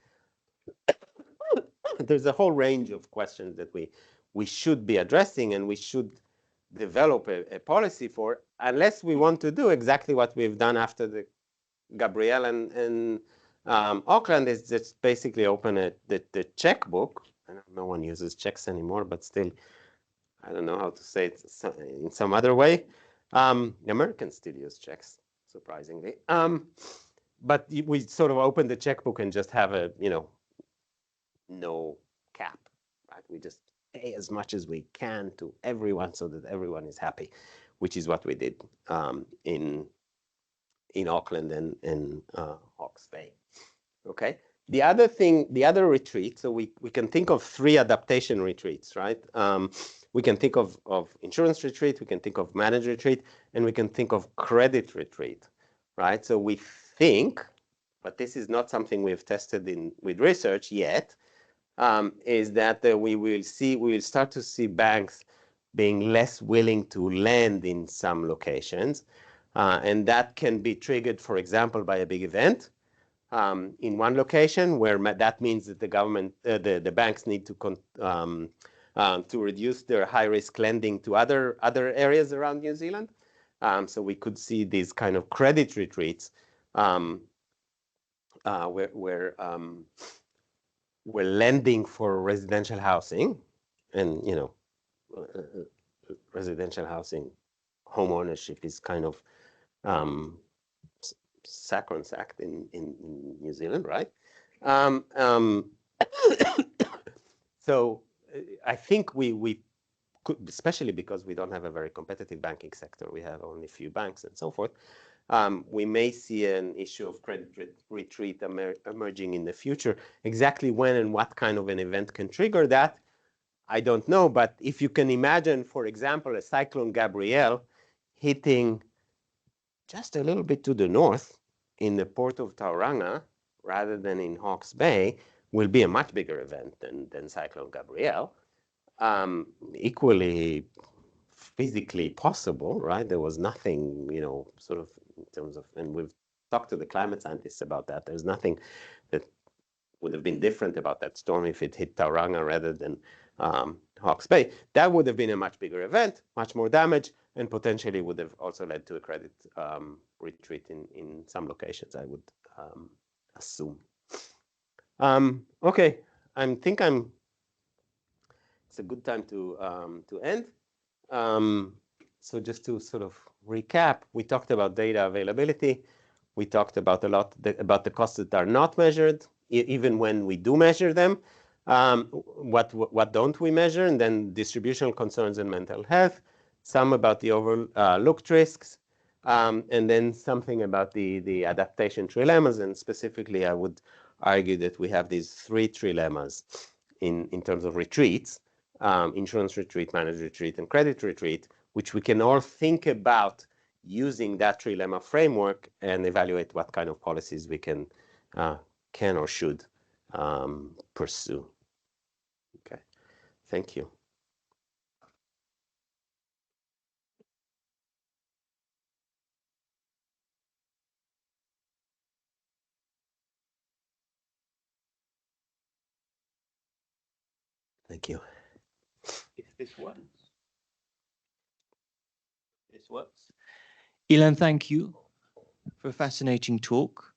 There's a whole range of questions that we should be addressing, and we should develop a policy for, unless we want to do exactly what we've done after the Gabrielle and Auckland, is just basically open the checkbook. I know no one uses checks anymore, but still, I don't know how to say it in some other way. Americans still use checks, surprisingly. But we sort of open the checkbook and just have a, no cap, right? We just pay as much as we can to everyone so that everyone is happy, which is what we did in Auckland and Hawke's Bay. Okay. The other retreat, so we can think of 3 adaptation retreats, right? We can think of insurance retreat, we can think of managed retreat, and we can think of credit retreat, right? So we think, but this is not something we've tested with research yet, is that we will start to see banks being less willing to lend in some locations. And that can be triggered, for example, by a big event in one location, where that means that the government, the banks need to reduce their high-risk lending to other areas around New Zealand. So we could see these kind of credit retreats where lending for residential housing, and residential housing home ownership is kind of sacrosanct in New Zealand, right? So I think we could, especially because we don't have a very competitive banking sector, we have only a few banks and so forth. We may see an issue of credit retreat emerging in the future. Exactly when and what kind of an event can trigger that, I don't know. But if you can imagine, for example, a cyclone Gabrielle hitting just a little bit to the north in the port of Tauranga rather than in Hawke's Bay, will be a much bigger event than Cyclone Gabrielle. Equally physically possible, right? There was nothing, sort of in terms of, and we've talked to the climate scientists about that. There's nothing that would have been different about that storm if it hit Tauranga rather than Hawke's Bay. That would have been a much bigger event, much more damage, and potentially would have also led to a credit retreat in some locations, I would assume. Okay, it's a good time to end. So just to sort of recap, we talked about data availability. We talked about a lot about the costs that are not measured, even when we do measure them. What don't we measure? And then distributional concerns and mental health. Some about the overlooked risks. And then something about the adaptation trilemmas. And specifically, I would argue that we have these 3 trilemmas in terms of retreats. Insurance retreat, managed retreat, and credit retreat, which we can all think about using that trilemma framework and evaluate what kind of policies we can or should pursue. Okay, thank you. Thank you. If this works. This works. Ilan, thank you for a fascinating talk.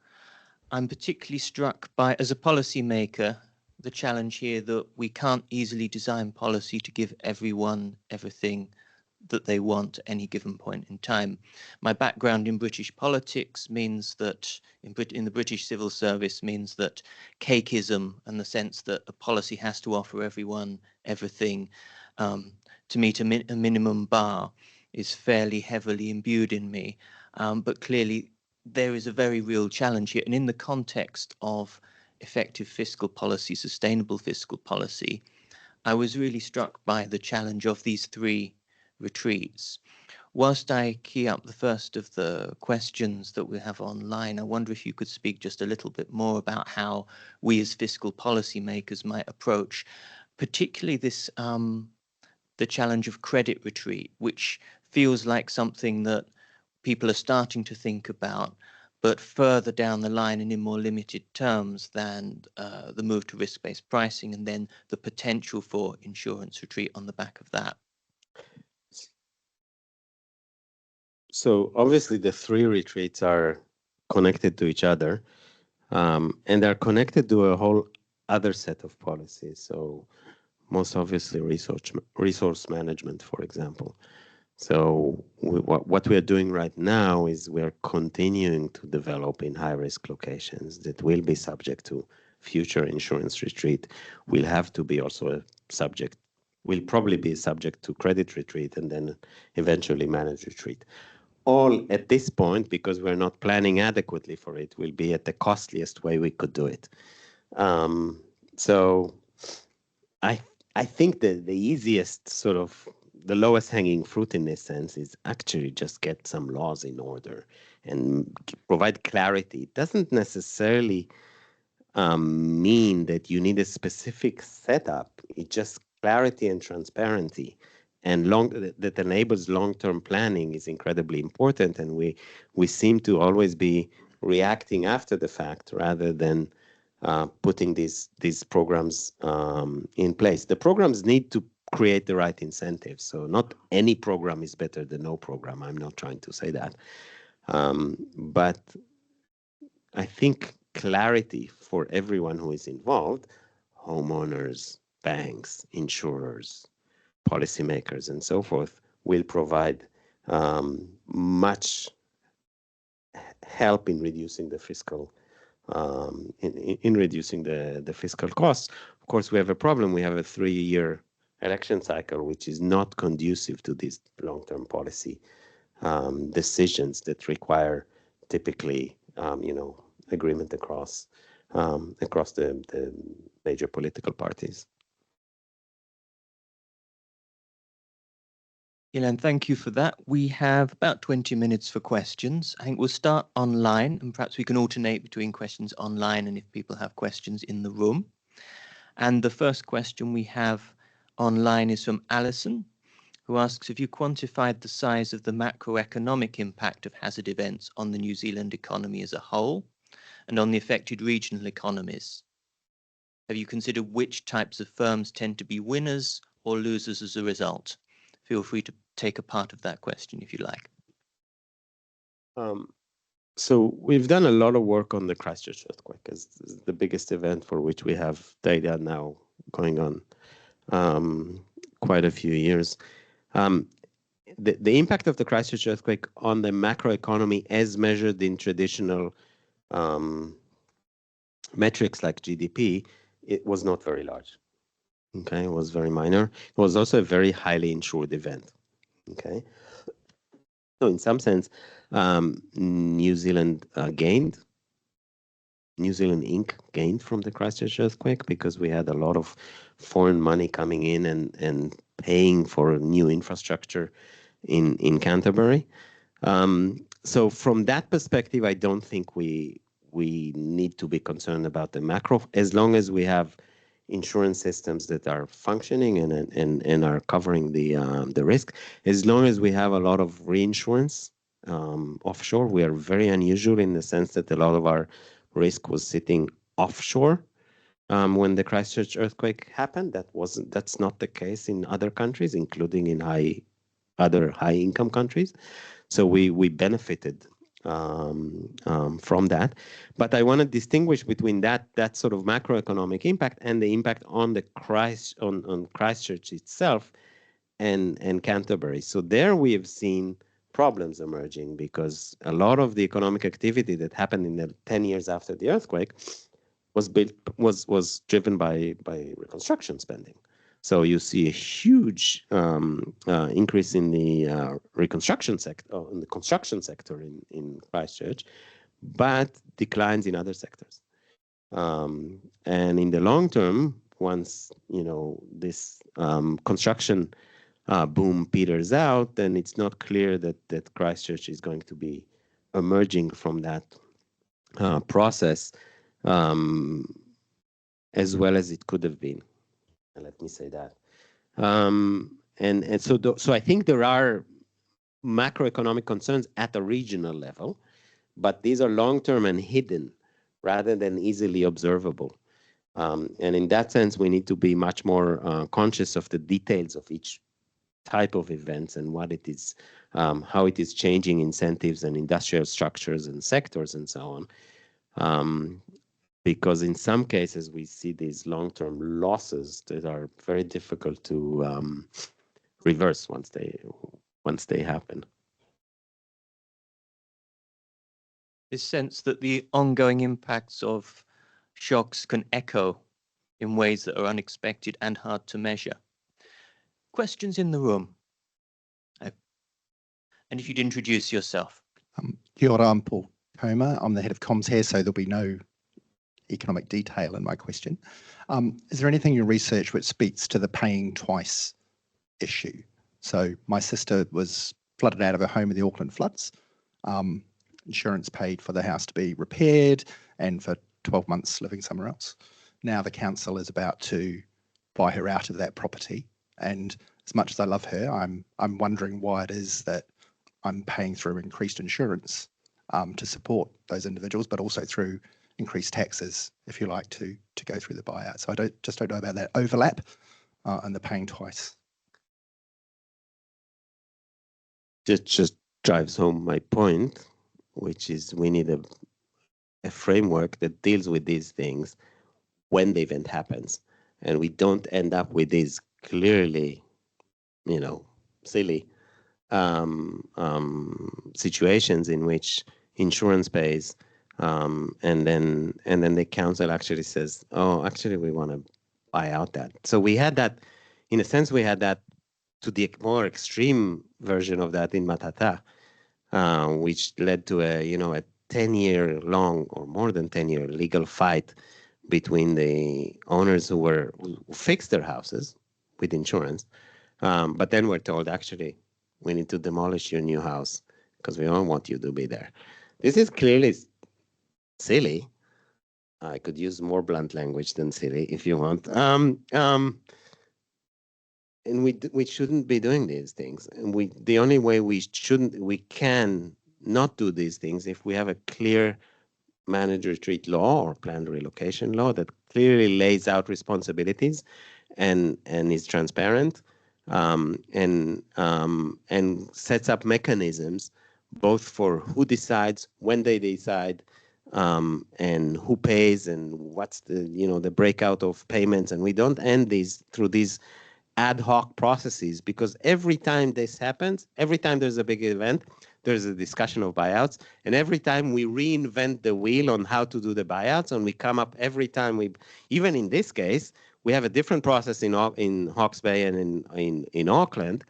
I'm particularly struck by, as a policymaker, the challenge here that we can't easily design policy to give everyone everything that they want at any given point in time. My background in British politics means that, in the British civil service, means that cakeism and the sense that a policy has to offer everyone everything to meet a minimum bar is fairly heavily imbued in me. But clearly, there is a very real challenge here. And in the context of effective fiscal policy, sustainable fiscal policy, I was really struck by the challenge of these 3 retreats. Whilst I key up the first of the questions that we have online, I wonder if you could speak just a little bit more about how we as fiscal policymakers might approach particularly this the challenge of credit retreat, which feels like something that people are starting to think about, but further down the line and in more limited terms than the move to risk-based pricing and then the potential for insurance retreat on the back of that. So obviously the three retreats are connected to each other, and they're connected to a whole other set of policies. So most obviously resource management, for example. So what we are doing right now is we're continuing to develop in high-risk locations that will be subject to future insurance retreat. Will have to be also subject, will probably be subject to credit retreat and then eventually managed retreat. All at this point, because we're not planning adequately for it, will be at the costliest way we could do it. So I think the easiest sort of the lowest hanging fruit in this sense is actually just get some laws in order and provide clarity. It doesn't necessarily mean that you need a specific setup. It's just clarity and transparency, and that enables long-term planning is incredibly important. And we seem to always be reacting after the fact rather than putting these programs in place. The programs need to create the right incentives. So not any program is better than no program. I'm not trying to say that. But I think clarity for everyone who is involved, homeowners, banks, insurers, policymakers, and so forth, will provide much help in reducing the fiscal in reducing the fiscal costs. Of course, we have a problem. We have a 3-year election cycle, which is not conducive to these long-term policy decisions that require typically, agreement across the major political parties. Ilan, thank you for that. We have about 20 minutes for questions. I think we'll start online and perhaps we can alternate between questions online and if people have questions in the room. And the first question we have online is from Alison, who asks, have you quantified the size of the macroeconomic impact of hazard events on the New Zealand economy as a whole and on the affected regional economies? Have you considered which types of firms tend to be winners or losers as a result? Feel free to take a part of that question if you like. So we've done a lot of work on the Christchurch earthquake as the biggest event for which we have data now going on quite a few years. The impact of the Christchurch earthquake on the macroeconomy as measured in traditional metrics like GDP, it was not very large. Okay, it was very minor. It was also a very highly insured event. Okay, so in some sense, New Zealand gained. New Zealand Inc. gained from the Christchurch earthquake because we had a lot of foreign money coming in and paying for new infrastructure in Canterbury. So from that perspective, I don't think we need to be concerned about the macro, as long as we have insurance systems that are functioning and are covering the risk. As long as we have a lot of reinsurance offshore, we are very unusual in the sense that a lot of our risk was sitting offshore when the Christchurch earthquake happened. That's not the case in other countries, including in other high income countries. So we benefited from that. But I want to distinguish between that sort of macroeconomic impact and the impact on the on Christchurch itself and Canterbury. So there we have seen problems emerging because a lot of the economic activity that happened in the 10 years after the earthquake was driven by reconstruction spending. So you see a huge increase in the reconstruction sector, in the construction sector in Christchurch, but declines in other sectors. And in the long term, once this construction boom peters out, then it's not clear that Christchurch is going to be emerging from that process as well as it could have been. Let me say that. So I think there are macroeconomic concerns at a regional level, but these are long-term and hidden rather than easily observable. And in that sense, we need to be much more conscious of the details of each type of events and what it is, how it is changing incentives and industrial structures and sectors and so on. Because in some cases we see these long-term losses that are very difficult to reverse once they happen. This sense that the ongoing impacts of shocks can echo in ways that are unexpected and hard to measure. Questions in the room? And if you'd introduce yourself. Kia ora, I'm Paul Comer. I'm the head of comms here, so there'll be no economic detail in my question. Is there anything in your research which speaks to the paying twice issue? So my sister was flooded out of her home in the Auckland floods. Insurance paid for the house to be repaired and for 12 months living somewhere else. Now the council is about to buy her out of that property. And as much as I love her, I'm wondering why it is that I'm paying through increased insurance to support those individuals, but also through increased taxes, if you like, to go through the buyout. So I don't know about that overlap and the paying twice. Just drives home my point, which is we need a framework that deals with these things when the event happens, and we don't end up with these clearly, silly situations in which insurance pays, and then the council actually says, "Oh, actually, we want to buy out that." So we had that, in a sense, we had that to the more extreme version of that in Matata, which led to a 10-year long or more than 10-year legal fight between the owners who fixed their houses with insurance, but then we're told, actually, we need to demolish your new house because we don't want you to be there. This is clearly silly. I could use more blunt language than silly if you want. And we shouldn't be doing these things. And the only way we can not do these things if we have a clear manage retreat law or planned relocation law that clearly lays out responsibilities and is transparent, and sets up mechanisms both for who decides, when they decide, and who pays, and what's the breakout of payments. And we don't end these through these ad hoc processes, because every time this happens, every time there's a big event, there's a discussion of buyouts, and every time we reinvent the wheel on how to do the buyouts, and we come up every time even in this case, we have a different process in Hawke's Bay and in Auckland.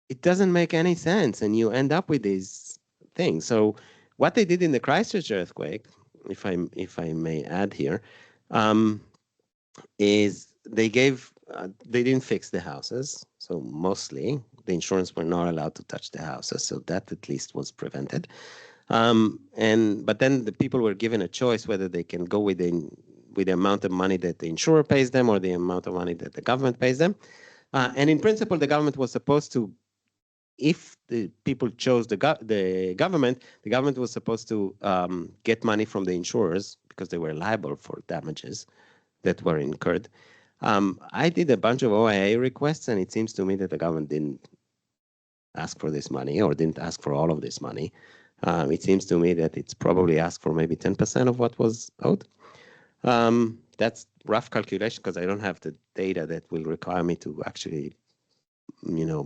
It doesn't make any sense, and you end up with these things. So what they did in the Christchurch earthquake, if I may add here, is they didn't fix the houses. So mostly the insurance were not allowed to touch the houses. So that at least was prevented. But then the people were given a choice whether they can go with the amount of money that the insurer pays them or the amount of money that the government pays them. And in principle, the government was supposed to, if the people chose the government was supposed to get money from the insurers because they were liable for damages that were incurred. I did a bunch of OIA requests, and it seems to me that the government didn't ask for this money or didn't ask for all of this money. It seems to me that it's probably asked for maybe 10% of what was owed. That's rough calculation because I don't have the data that will require me to actually,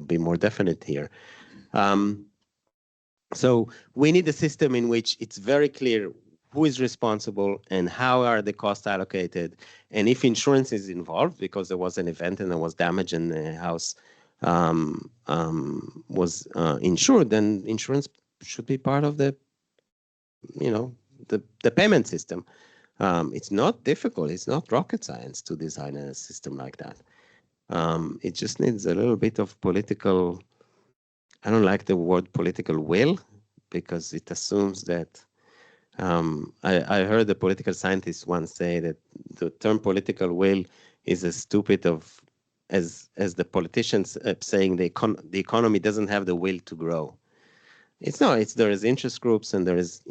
be more definite here. So we need a system in which it's very clear who is responsible and how are the costs allocated. And if insurance is involved because there was an event and there was damage and the house was insured, then insurance should be part of the payment system. It's not difficult. It's not rocket science to design a system like that. It just needs a little bit of political, I don't like the word political will, because it assumes that, I heard a political scientist once say that the term political will is as stupid as the politicians saying the economy doesn't have the will to grow. It's not. There is interest groups and there is,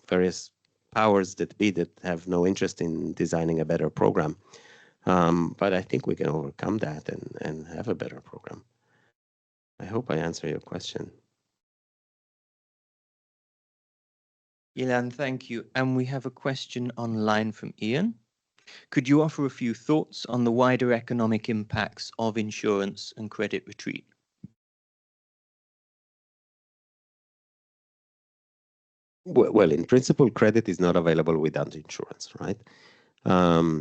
various powers that be that have no interest in designing a better program. But I think we can overcome that and have a better program. I hope I answer your question. Ilan, thank you. And we have a question online from Ian. Could you offer a few thoughts on the wider economic impacts of insurance and credit retreat? Well, in principle, credit is not available without insurance, right?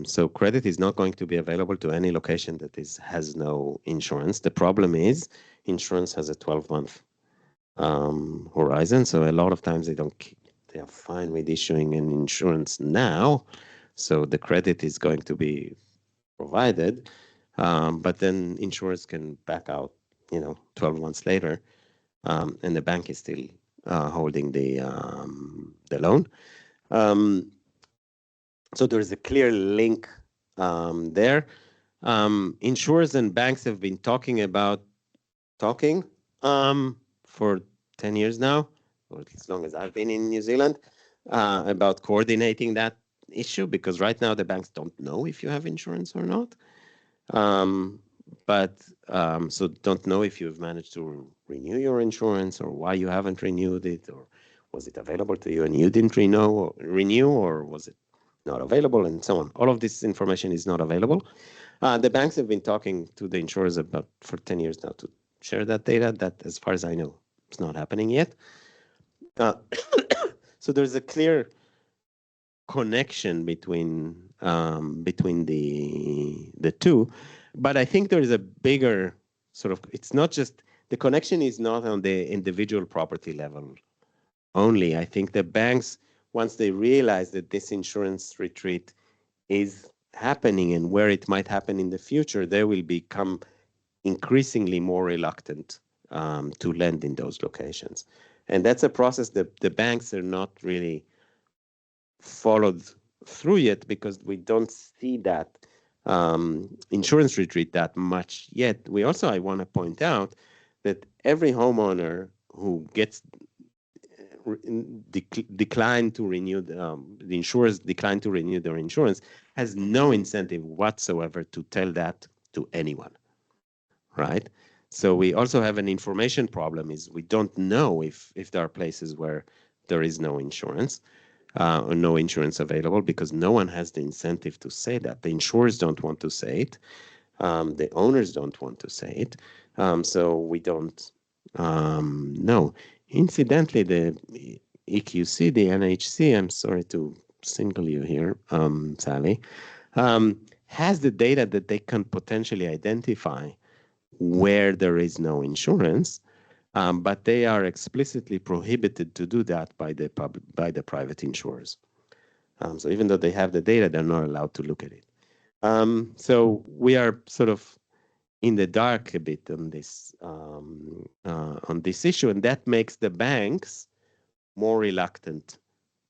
So credit is not going to be available to any location that has no insurance. The problem is insurance has a 12-month horizon. So a lot of times they are fine with issuing an insurance now. So the credit is going to be provided, but then insurers can back out, 12 months later, and the bank is still holding the loan. So there is a clear link there. Insurers and banks have been talking for 10 years now, or as long as I've been in New Zealand, about coordinating that issue, because right now the banks don't know if you have insurance or not. So don't know if you've managed to renew your insurance or why you haven't renewed it, or was it available to you and you didn't renew, or was it not available, and so on. All of this information is not available. The banks have been talking to the insurers for 10 years now to share that data. That, as far as I know, it's not happening yet. So there's a clear connection between the two, but I think there is a bigger sort of. It's not just the connection is not on the individual property level only. I think the banks, once they realize that this insurance retreat is happening and where it might happen in the future, they will become increasingly more reluctant to lend in those locations. And that's a process that the banks are not really followed through yet, because we don't see that insurance retreat that much yet. I want to point out that every homeowner who gets declined to renew, the insurers decline to renew their insurance, has no incentive whatsoever to tell that to anyone, right? So we also have an information problem. Is we don't know if there are places where there is no insurance or no insurance available, because no one has the incentive to say that. The insurers don't want to say it. The owners don't want to say it. So we don't know. Incidentally, the EQC, the NHC, I'm sorry to single you here, Sally, has the data that they can potentially identify where there is no insurance, but they are explicitly prohibited to do that by the private insurers. So even though they have the data, they're not allowed to look at it. So we are sort of in the dark a bit on this issue, and that makes the banks more reluctant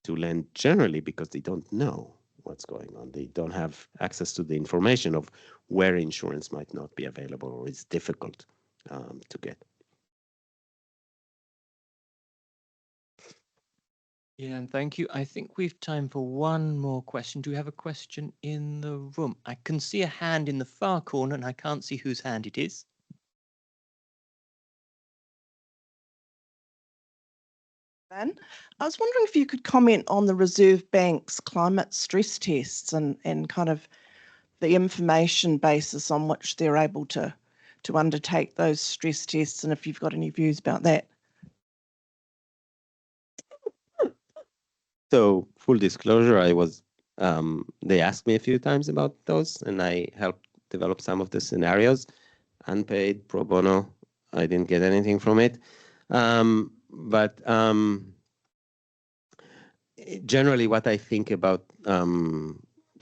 to lend generally, because they don't know what's going on. They don't have access to the information of where insurance might not be available or is difficult to get. Yeah, and thank you. I think we've time for one more question. Do we have a question in the room? I can see a hand in the far corner and I can't see whose hand it is. Ben, I was wondering if you could comment on the Reserve Bank's climate stress tests and kind of the information basis on which they're able to undertake those stress tests, and if you've got any views about that. So full disclosure, they asked me a few times about those, and I helped develop some of the scenarios, unpaid, pro bono. I didn't get anything from it. But generally what I think about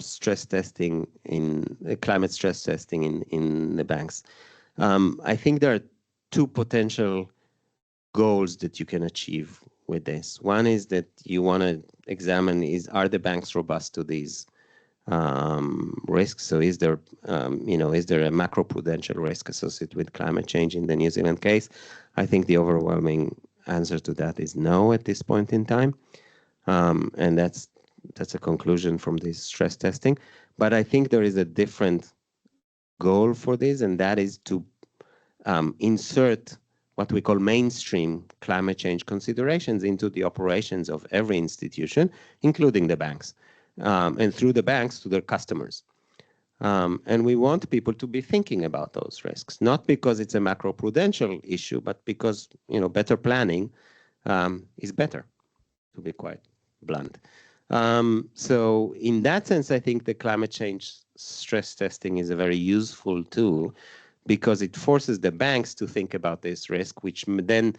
stress testing climate stress testing in the banks. I think there are two potential goals that you can achieve with this. One is that you want to examine are the banks robust to these risks? So is there a macroprudential risk associated with climate change in the New Zealand case? I think the overwhelming answer to that is no at this point in time, and that's a conclusion from this stress testing. But I think there is a different goal for this, and that is to insert what we call mainstream climate change considerations into the operations of every institution, including the banks, and through the banks to their customers. And we want people to be thinking about those risks, not because it's a macroprudential issue, but because better planning is better, to be quite blunt. So in that sense, I think the climate change stress testing is a very useful tool, because it forces the banks to think about this risk, which then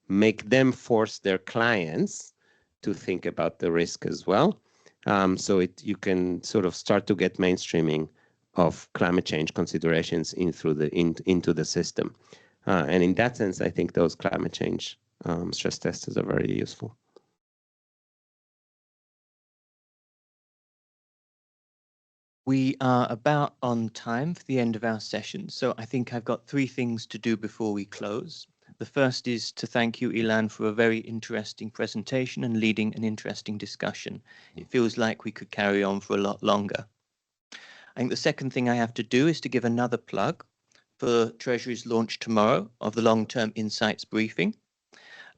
make them force their clients to think about the risk as well. So you can sort of start to get mainstreaming of climate change considerations into the system. And in that sense, I think those climate change stress tests are very useful. We are about on time for the end of our session, so I think I've got three things to do before we close. The first is to thank you, Ilan, for a very interesting presentation and leading an interesting discussion. It feels like we could carry on for a lot longer. I think the second thing I have to do is to give another plug for Treasury's launch tomorrow of the Long-Term Insights Briefing,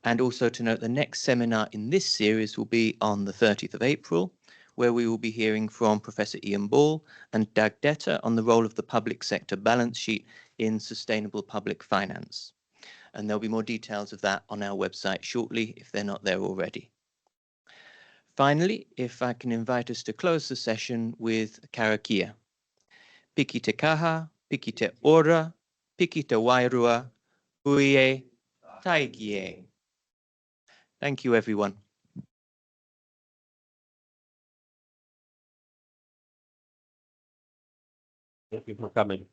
and also to note the next seminar in this series will be on the 30th of April, where we will be hearing from Professor Ian Ball and Doug Detter on the role of the public sector balance sheet in sustainable public finance. And there'll be more details of that on our website shortly if they're not there already. Finally, if I can invite us to close the session with karakia. Piki te kaha, piki te ora, piki te wairua, huie, taikie. Thank you, everyone. Thank you for coming.